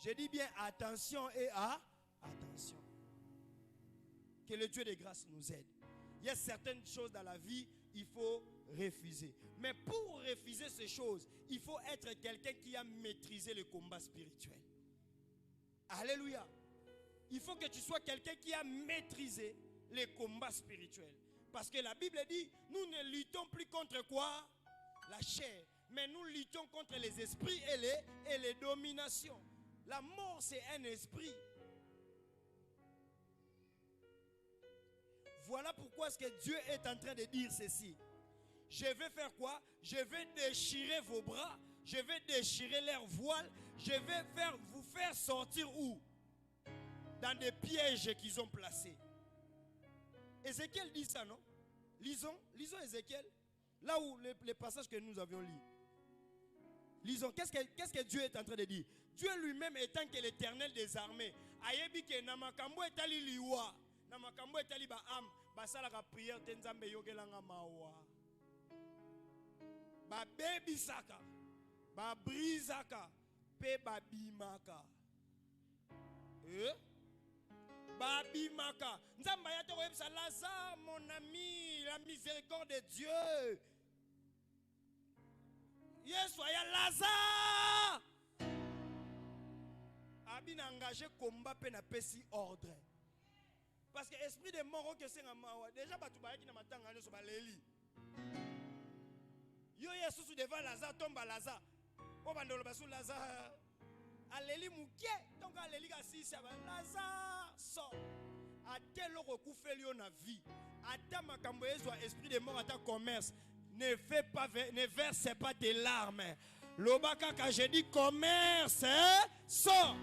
Je dis bien attention et attention. Que le Dieu de grâce nous aide. Il y a certaines choses dans la vie, il faut refuser. Mais pour refuser ces choses, il faut être quelqu'un qui a maîtrisé le combat spirituel. Alléluia. Il faut que tu sois quelqu'un qui a maîtrisé les combats spirituels. Parce que la Bible dit, nous ne luttons plus contre quoi? La chair. Mais nous luttons contre les esprits et les dominations. La mort, c'est un esprit. Voilà pourquoi est-ce que Dieu est en train de dire ceci. Je vais faire quoi? Je vais déchirer vos bras. Je vais déchirer leurs voiles. Je vais vous faire sortir où? Dans des pièges qu'ils ont placés. Ézéchiel dit ça, non? Lisons Ézéchiel. Là où les passages que nous avions lus. Lisons. Qu'est-ce que Dieu est en train de dire? Dieu lui-même étant que l'Éternel des armées. Ayebi ke namakambo etali liwa. Namakambo etali ba am. Basala ka prière tenzambe yokelanga mawa. Ba baby saka. Ba brisaka. Pe ba bimaka. Babimaka. Nzamba ya toko yebisa Lazare, mon ami, la miséricorde de Dieu. Yesu ya Lazare. Abina engagé combat pe na pesi ordre. Parce que esprit de mort que c'est ngamawa. Déjà batu ba yaki na matanga nyo so ba leli. Yo Yesu su devant Lazare tomba Lazare. O bandolo basu Lazare. Aleli mukie donc aleli ka si ça Lazare sort. A tel recouffelio na vie. Ata makambo ezwa esprit de mort ata commerce. Ne verse pas tes larmes. Lobaka quand je dis commerce, sort.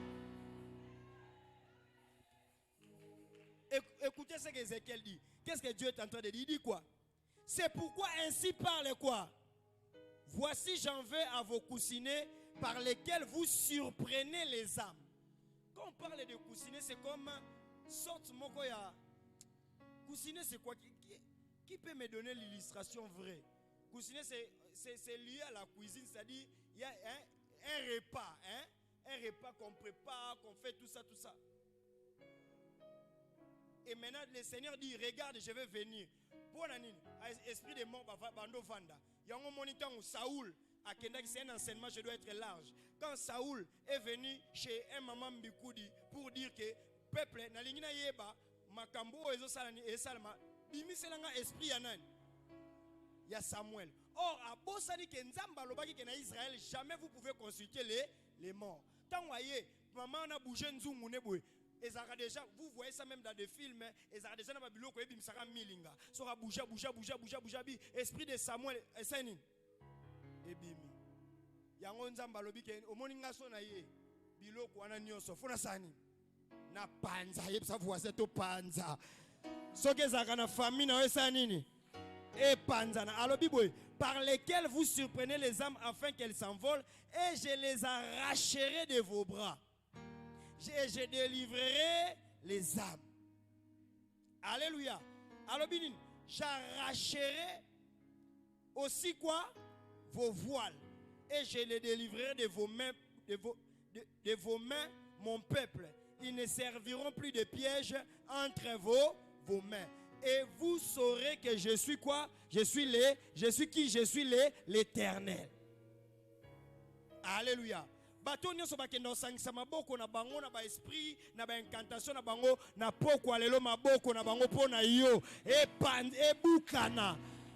Écoutez ce qu'Ézéchiel dit. Qu'est-ce que Dieu est en train de dire? Il dit quoi? C'est pourquoi ainsi parle quoi? Voici j'en vais à vos coussinets par lesquels vous surprenez les âmes. Quand on parle de coussinets, c'est comme sorte mokoya. Coussinet, c'est quoi? Qui peut me donner l'illustration vraie? Coussinet, c'est lié à la cuisine, c'est-à-dire il y a un repas, un repas qu'on prépare, qu'on fait tout ça, tout ça. Et maintenant, le Seigneur dit, regarde, je vais venir. Pour l'année, esprit de mort, bando vanda. Il y a un moniteur où Saoul, à Kendak, c'est un enseignement, je dois être large. Quand Saoul est venu chez un maman Mbikoudi pour dire que peuple, n'alingina yeba, makambo ezo salani et salma, bimi selanga esprit yanan. Il y a Samuel. Or, à Bossani Kenzamba lobaki que na Israël, jamais vous pouvez consulter les morts. Tant voyez, maman a bougé nzungu neboué. Déjà, vous voyez ça même dans des films. Déjà, esprit de Samuel, et bimi. Yango nzamba lobike omoninga so na ye biloko wana nyonso fona sani na panza yebisa voisin to panza soke zaka na famille na wesa nini e panza na alobi boy par lesquels vous surprenez les âmes afin qu'elles s'envolent, et je les arracherai de vos bras. Je délivrerai les âmes. Alléluia. Alors, j'arracherai aussi quoi? Vos voiles. Et je les délivrerai de vos mains, de vos mains, mon peuple. Ils ne serviront plus de pièges entre vos mains. Et vous saurez que je suis quoi? Je suis qui? Je suis l'Éternel. Alléluia. Bato nyonso bakenda osangisa maboko na bango na ba esprit na ba incantation na bango na poko alelo maboko na bango pona yo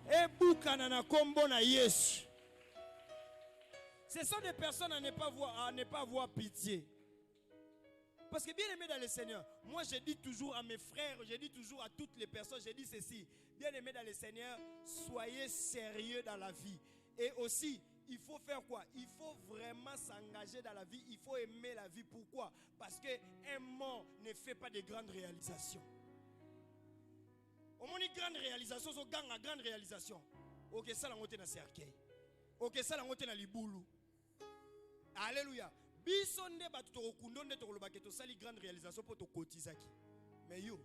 ebukana na kombo na Yesu. Ce sont des personnes à ne pas avoir pitié. Parce que bien aimé dans le Seigneur, moi je dis toujours à mes frères, je dis toujours à toutes les personnes, je dis ceci, bien aimé dans le Seigneur, soyez sérieux dans la vie. Et aussi, il faut faire quoi? Il faut vraiment s'engager dans la vie, il faut aimer la vie. Pourquoi? Parce qu'un mort ne fait pas de grandes réalisations. Au moins une grande réalisation, c'est une grande réalisation. Ok, ça l'a monté dans le cercueil. Ok, ça l'a monté dans le boulot. Alléluia. Bisonde batu to kundonde to kolobake to sali grande réalisation pour to kotizaki. Mais yo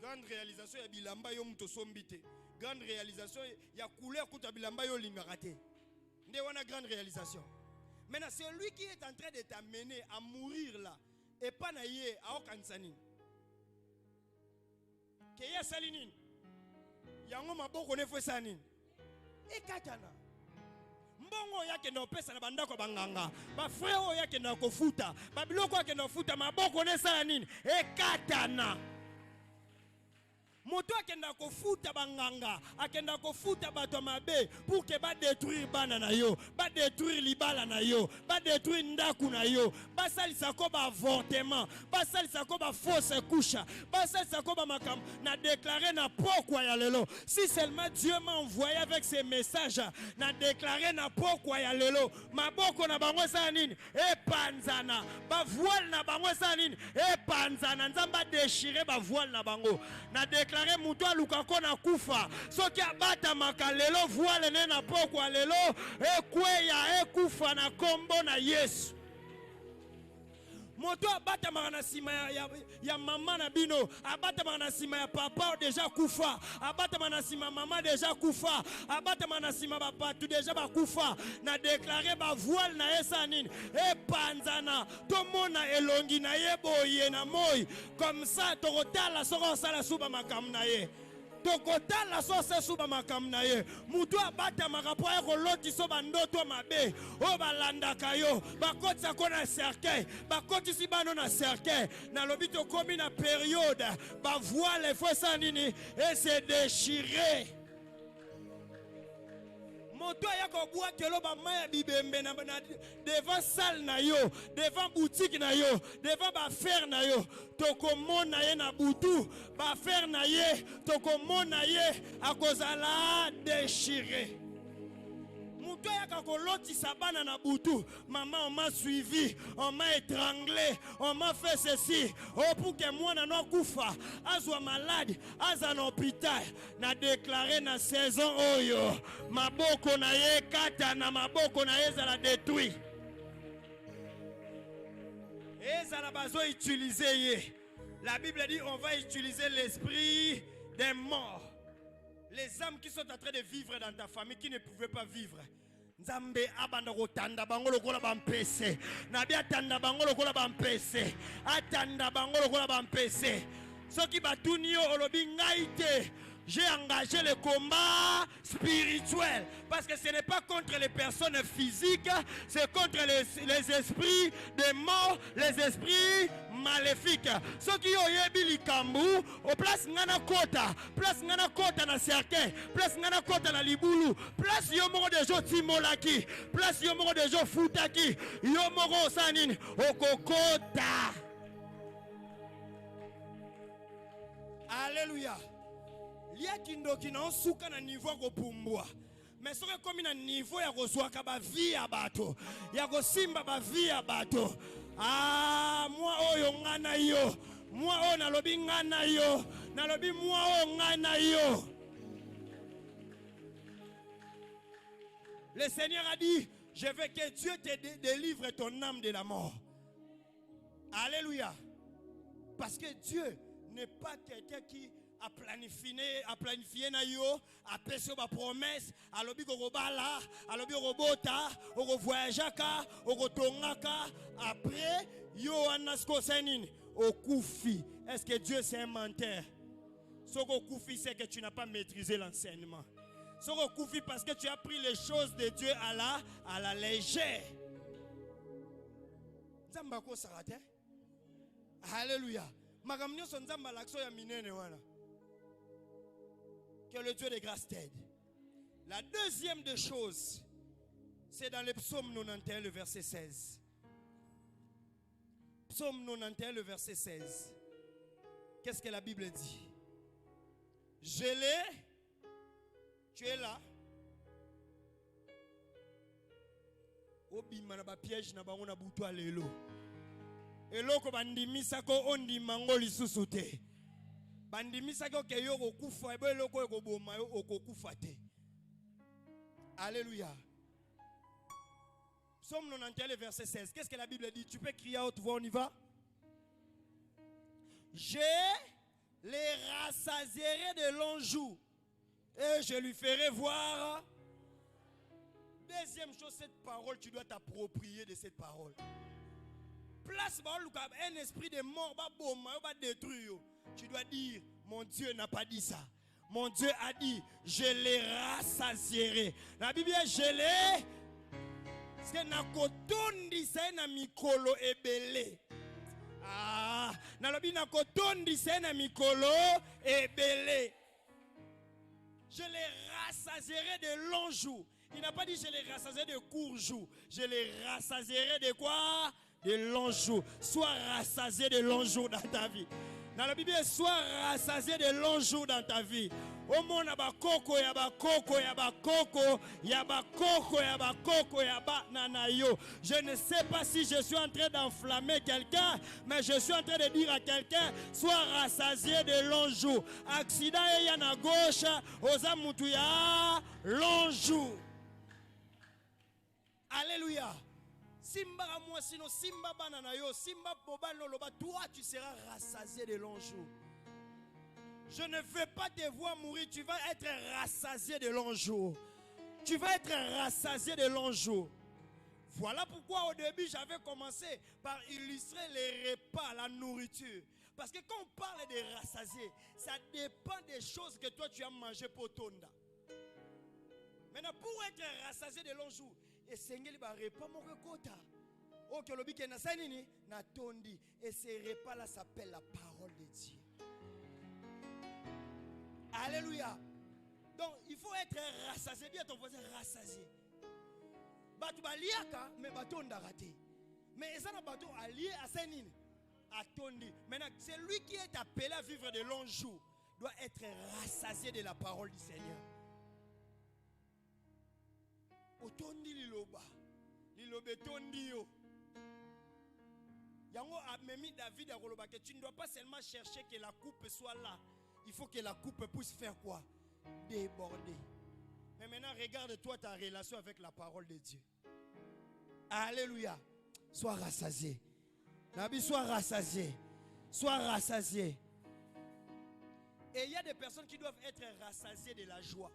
grande réalisation ya bilamba yo muto sombite. Grande réalisation ya couleur kuta bilamba yo lingakate. Nde wana grande réalisation. Maintenant c'est lui qui est en train de t'amener à mourir là et pas na ye a okansani. Ke ya salinine. Yango maboko ne fwe sanine. E katana. Mbongo yake na pesa na bandako banganga ba frère yake na kofuta ba biloko yake na futa maboko ne sala nini ekatana moto akenda kofuta banganga akenda kofuta bato mabe pour que ba détruire bana na yo ba détruire libala na yo ba détruire ndaku na yo ba salisa ko ba avortement ba salisa ko ba fausse couche ba salisa ko ba makam na déclarer na pokwa ya lelo. Si seulement Dieu m'a envoyé avec ces messages na déclarer na pokwa ya lelo maboko na bango sa nini e panzana ba voile na bango sa nini e panzana nzamba déchirer ba voile na bango na déclarer mutu alukako na kufa soki abata makalelo voile ne na pokwa lelo ekweya ekufa na kombo na Yesu. Moto abata na sima ya mama na bino, abata na sima ya papa déjà kufa, abata na sima mama déjà kufa, abata na sima papa tout déjà ba kufa, na déclarer ba voile na esa nini e panzana to mona elongi na ye boye na moi comme ça to kotala soko sala suba makam na ye. Tokota la sauce suba makamna ye mutu abata makapo ya koloti so bandoto mabe o balanda kayo bakoti akona cercueil bakoti si bano na cercueil na lobito komi na période ba voile faut ça nini et se déchirer moto ya ko bua kelo ba maya bibembe na devant salle na yo devant boutique na yo devant ba fer na yo tokomona ye na butu ba fer na ye tokomona ye akozala déchiré. Moto ya ko loti sabana na butu maman on m'a suivi on m'a étranglé on m'a fait ceci oh pour que moi na no kufa azwa malade aza na hôpital na déclarer na saison oyo maboko na ye kata na maboko na ye za la détruit et ça la bazo utiliser ye. La Bible dit on va utiliser l'esprit des morts, les âmes qui sont en train de vivre dans ta famille qui ne pouvaient pas vivre. Nzambe abanda kotanda bango lokola bampese nabi atanda bango lokola bampese atanda bango lokola bampese soki batuni yo olobi ngai te. J'ai engagé le combat spirituel parce que ce n'est pas contre les personnes physiques, c'est contre les esprits de mort, les esprits maléfiques. Ceux qui ont yebi likambu, au place ngana kota na cercueil, place ngana kota na libulu, place yomoro de jo timolaki, place yomoro de jo futaki, yomoro sanine okokota. Alléluia. Lia kindoki na osuka na niveau ko pumbwa. Mais soki komi na niveau ya kozwaka ba vie ya bato, ya kosimba ba vie ya bato. Ah, moi oyo ngana yo. Moi o nalobi ngana yo. Nalobi moi o ngana yo. Le Seigneur a dit, je veux que Dieu te délivre ton âme de la mort. Alléluia. Parce que Dieu n'est pas quelqu'un qui a planifié na yo, a péché ma promesse, a lobi ko bala, a lobi ko bota, ko voyagaka, ko tongaka, après yo anasko senin, au koufi. Est-ce que Dieu c'est un menteur? Ce que koufi c'est que tu n'as pas maîtrisé l'enseignement. Ce que koufi parce que tu as pris les choses de Dieu à la légère. Zamba ko sarate. Alléluia. Magamnyo son zamba lakso ya minene wana. Que le Dieu de grâce t'aide. La deuxième des choses, c'est dans le psaume 91, le verset 16. Psaume 91, le verset 16. Qu'est-ce que la Bible dit? Je l'ai. Tu es là. Obima na ba piège na bango na butu alelo. Eloko bandimisa ko ondimango lisusu te. Alléluia. Psaume 91, verset 16. Qu'est-ce que la Bible dit? Tu peux crier à haute voix, on y va? Je les rassasierai de longs jours et je lui ferai voir. Deuxième chose, cette parole, tu dois t'approprier de cette parole. Place un esprit de mort, va détruire. Tu dois dire, mon Dieu n'a pas dit ça. Mon Dieu a dit, je les rassasierai. La Bible dit, je les. C'est na kotondi c'est na mikolo ebele. Ah, na lobi na kotondi c'est na mikolo ebele. Je les rassasierai de longs jours. Il n'a pas dit je les rassasierai de courts jours. Je les rassasierai de quoi? De longs jours. Sois rassasié de longs jours dans ta vie. Dans la Bible, sois rassasié de longs jours dans ta vie. Au monde, yabakoko, yabakoko, yabakoko, yabakoko, yabakoko, yabananayo. Je ne sais pas si je suis en train d'enflammer quelqu'un, mais je suis en train de dire à quelqu'un, sois rassasié de longs jours. Accident et yana gauche, ozamutuya, longs jours. Alléluia. Simba à moi, sinon Simba bananayo, Simba bobanoloba, toi tu seras rassasié de longs jours. Je ne veux pas te voir mourir, tu vas être rassasié de longs jours. Tu vas être rassasié de longs jours. Voilà pourquoi au début j'avais commencé par illustrer les repas, la nourriture. Parce que quand on parle de rassasié, ça dépend des choses que toi tu as mangé pour tonda. Maintenant pour être rassasié de longs jours, et sengeli ba repas mon kota. Oh que lobi na sanini na tondi et ces repas là s'appelle la parole de Dieu. Alléluia. Donc il faut être rassasié. Dis à ton voisin rassasié. Batu baliaka mais bato ndaraté. Mais ça na bato allié à sanini à tondi. Maintenant celui qui est appelé à vivre de longs jours doit être rassasié de la parole du Seigneur. Otondi liloba lilobe tondi yo yango amemi David akoloba que tu ne dois pas seulement chercher que la coupe soit là, il faut que la coupe puisse faire quoi? Déborder. Mais maintenant regarde-toi ta relation avec la parole de Dieu. Alléluia. Sois rassasié. Nabi, sois rassasié. Sois rassasié. Et il y a des personnes qui doivent être rassasiées de la joie.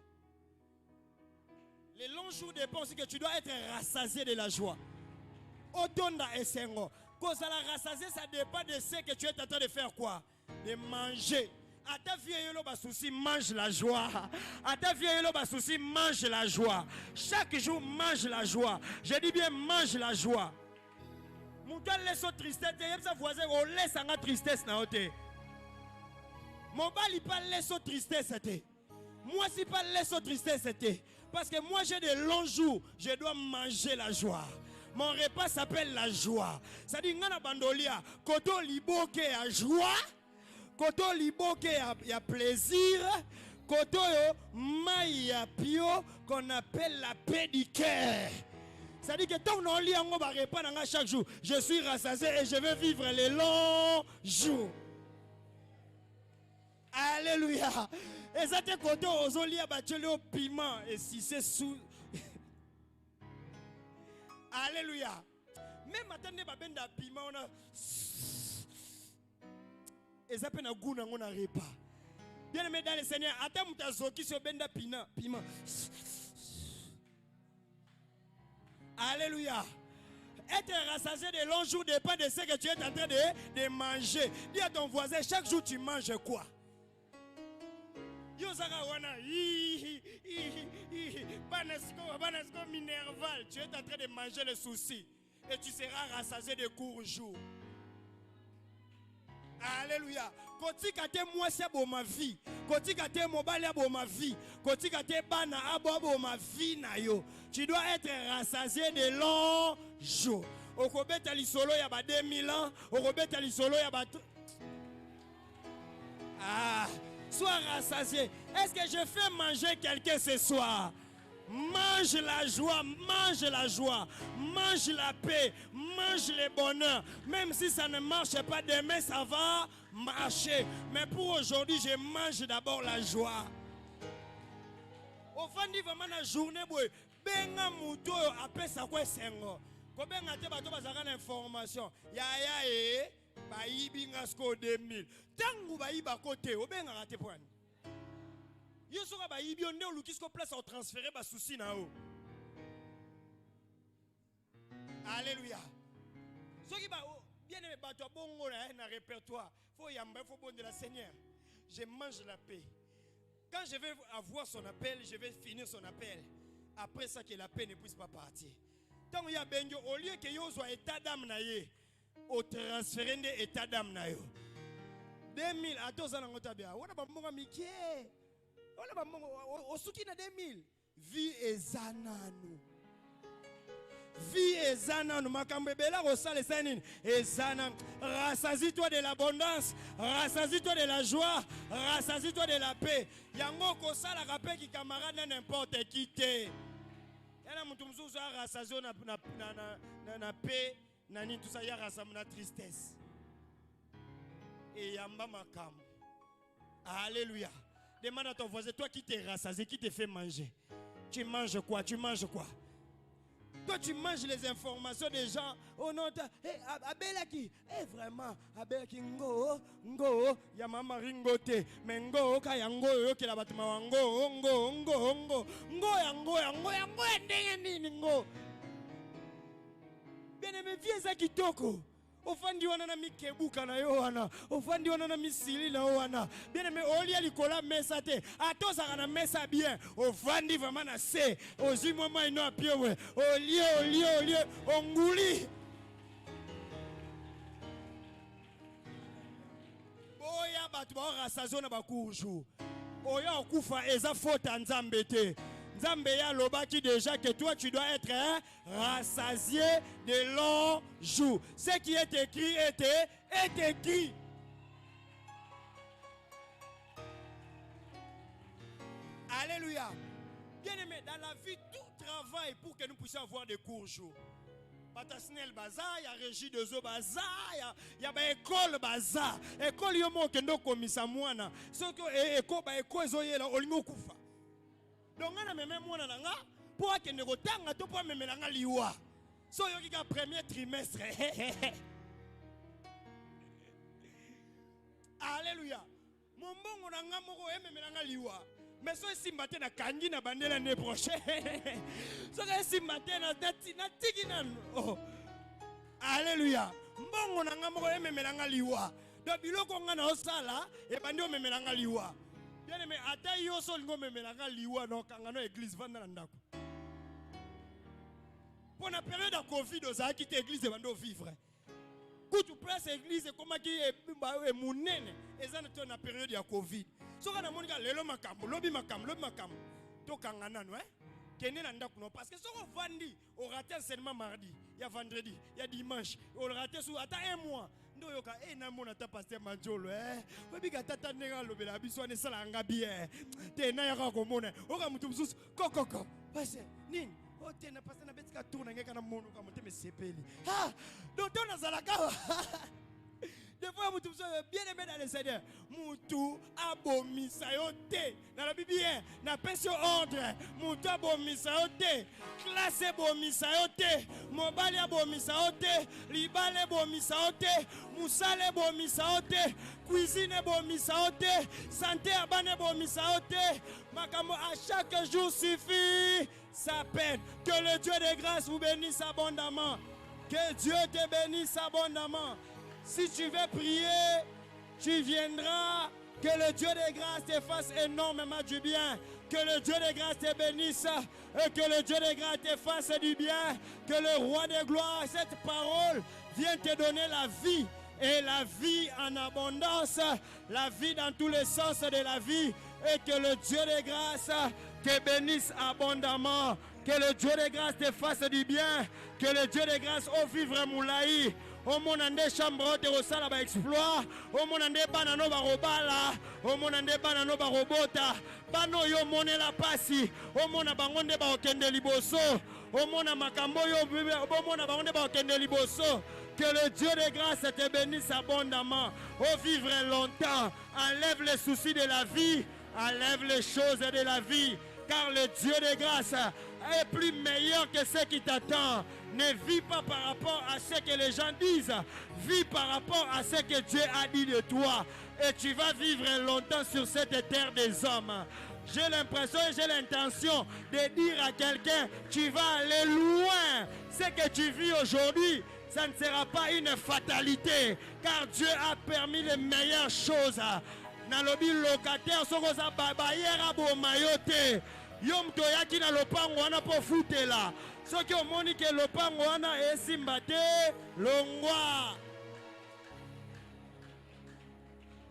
Les longs jours dépendent aussi que tu dois être rassasié de la joie. Otonda et sengo. Cause à la rassasié, ça dépend de ce que tu es en train de faire quoi? De manger. À ta vieille souci, mange la joie. À ta vieille souci, mange la joie. Chaque jour, mange la joie. Je dis bien, mange la joie. Mon gars laisse au tristesse. Il y a des voisins qui laissent en tristesse. Mon bal, il pas laisse au tristesse. Moi, si pas laisse au tristesse. Parce que moi, j'ai des longs jours. Je dois manger la joie. Mon repas s'appelle la joie. Ça dit, ngana bandolia, koto liboke à joie, koto liboke à plaisir, koto yo maïa pio qu'on appelle la paix du cœur. Ça dit que tant qu'on lit on va répondre chaque jour. Je suis rassasié et je vais vivre les longs jours. Alléluia. Et ça te koto ozolia bachele au piment et si c'est sous. Alléluia. Même attendez babenda piment on a et ça peine goût on a repas. Bien aimé dans le Seigneur, attends ta zoki sur benda piment. Alléluia. Être rassasié de longs jours dépend de ce que tu es en train de manger. Dis à ton voisin, chaque jour tu manges quoi? Banasko minerval, tu es en train de manger le souci et tu seras rassasié de courts jours. Alléluia. Koti kate moi c'est bon ma vie. Koti kate mobile bon ma vie. Koti kate bana abo ma vie na yo. Tu dois être rassasié de longs jours. Okobeta lisolo ya ba 2000 ans, okobeta lisolo ya ba sois rassasié. Est-ce que je fais manger quelqu'un ce soir? Mange la joie, mange la joie, mange la paix, mange le bonheur. Même si ça ne marche pas demain, ça va marcher. Mais pour aujourd'hui, je mange d'abord la joie. Au fond, vraiment la journée, benga muto après ça quoi sengo. Ko benga te bato bazaka information. Ya ba yibinga sko 2000. Tangu ba yiba côté, o benga te poani. Yo soka ba yibi onde olukisko place au transférer ba souci na o. Alléluia. Soki ba bien aimé bato bongo na répertoire. Faut yamba, faut bon de la Seigneur. Je mange la paix. Quand je vais avoir son appel, je vais finir son appel. Après ça que la paix ne puisse pas partir. Tant qu'il y a benjo au lieu que yo soit état d'âme na ye, au transférer de état d'âme na yo. 2000 à 2 ans en otabia. On a pas monga mikie. On a pas monga au souki na 2000. Vie ezananu. Vie ezananu. Makambebela rosale sanin. Ezanan. Rassasie-toi de l'abondance. Rassasie-toi de la joie. Rassasie-toi de la paix. Yango kosala rapé qui camarade n'importe qui te. Yana mutu mzuzu rassasie na paix. Nani tout ça ya rassasie na tristesse. Et yamba makam. Alléluia. Demande à ton voisin, toi qui t'es rassasié, qui te fait manger. Tu manges quoi? Tu manges quoi? Toi tu manges les informations des gens. Oh non, Abelaki. Vraiment, Abelaki ngo, ya mama ringote. Mais ngo, kaya ngo, yo ki la batuma ngo, ngo. Bien aimé, viens ça qui toko. Ofandi wana na mikebuka na yo wana. Ofandi wana na misili na yo wana. Bien aimé, olia likola mesa te. Atosa na mesa bien. Ofandi vraiment na se. Ozi mama ino apie we. Olie. Onguli. Oya batu ba rasazo na bakuju. Oya okufa eza faute nzambe te. Nzambe ya lobaki déjà que toi tu dois être rassasié de longs jours. Ce qui est écrit est écrit. Alléluia. Bien aimé, dans la vie, tout travaille pour que nous puissions avoir des courts jours. Patasnel bazar, il y a régie de zo bazar, il y a école bazar. École yomo kendo komisa mwana. Ce que école ezoye la olingo kufa. Donc on a même moi nanga pour que ne rotanga to pour même nanga liwa. So yo ki ka premier trimestre. Alléluia. Mon bongo nanga moko même nanga liwa. Mais so simbate na kangi na bandela l'année prochaine. So ka simbate na tiki nan. Oh. Alléluia. Mbongo nanga moko même nanga liwa. Donc biloko ngana osala e bandi même nanga liwa. Bien aimé, ata yo sol ngo memelanga liwa no kangano église vanda na ndako. Pour la période de Covid, aux qui église vando vivre. Quand tu prêches église comment qui est munene, et ça n'est na période de Covid. So kana monika lelo makambo, lobi makambo. To kangana no kene na ndako no parce que so vandi, on rate seulement mardi, il y a vendredi, il y a dimanche, on rate sous ata un mois. Ndo yoka na mona ta pasteur Manjolo webi ka tata nenga lobela biso ne sala nga bien te na yaka ko mona oka mutu mususu kokoko pasteur nini o te na pasteur na betika tourna ngeka na mono ka muteme sepeli donc to na zala ka Des fois, vous bien aimé dans le Seigneur. Moutou abomisa yote. Dans la Bible, na pension ordre. Moutou abomisa yote. Classe bomisa yote. Mobali abomisa yote. Libale bomisa yote. Musale bomisa yote. Cuisine bomisa yote. Santé abane bomisa yote. Makamo à chaque jour suffit sa peine. Que le Dieu de grâce vous bénisse abondamment. Que Dieu te bénisse abondamment. Si tu veux prier, tu viendras. Que le Dieu de grâce te fasse énormément du bien. Que le Dieu de grâce te bénisse. Et que le Dieu de grâce te fasse du bien. Que le roi de gloire, cette parole, vienne te donner la vie. Et la vie en abondance. La vie dans tous les sens de la vie. Et que le Dieu de grâce te bénisse abondamment. Que le Dieu de grâce te fasse du bien. Que le Dieu de grâce au vivre moulaï. Au monde des chambres de Rosala ba exploit. Au monde des banano ba robala. Au monde des banano ba robota. Bano yo mone la pasi. Au monde bangonde ba okende liboso. Au monde makambo yo au monde bangonde ba okende liboso. Que le Dieu de grâce te bénisse abondamment. Au vivre longtemps. Enlève les soucis de la vie. Enlève les choses de la vie. Car le Dieu de grâce est plus meilleur que ce qui t'attend. Ne vis pas par rapport à ce que les gens disent. Vis par rapport à ce que Dieu a dit de toi. Et tu vas vivre longtemps sur cette terre des hommes. J'ai l'impression et j'ai l'intention de dire à quelqu'un, tu vas aller loin. Ce que tu vis aujourd'hui, ça ne sera pas une fatalité. Car Dieu a permis les meilleures choses. Dans le but locataire, ce que ça babayera bo mayote. Yom toyaki na lopango wana po futela. Ce qui omoni que lopango wana esimbate longwa.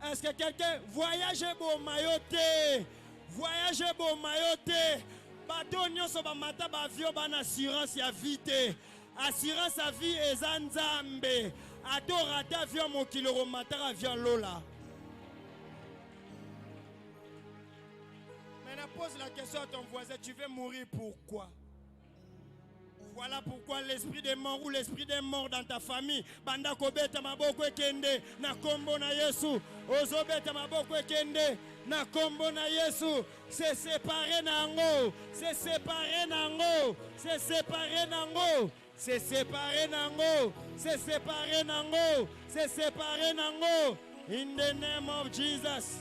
Est-ce que quelqu'un voyage bo mayote? Voyage bo mayote. Bato nyonso ba mata ba avion ba na assurance ya vie. Assurance à vie ezanzambe. Ato rata avion mokilo ro matara avion lola. Pose la question à ton voisin, tu veux mourir pourquoi? Voilà pourquoi l'esprit des morts ou l'esprit des morts dans ta famille, banda kobeta maboko ekende na kombo na Yesu, ozobeta maboko ekende na kombo na Yesu, c'est séparé nango, c'est séparé nango, c'est séparé nango, c'est séparé nango, c'est séparé nango, c'est séparé nango, in the name of Jesus.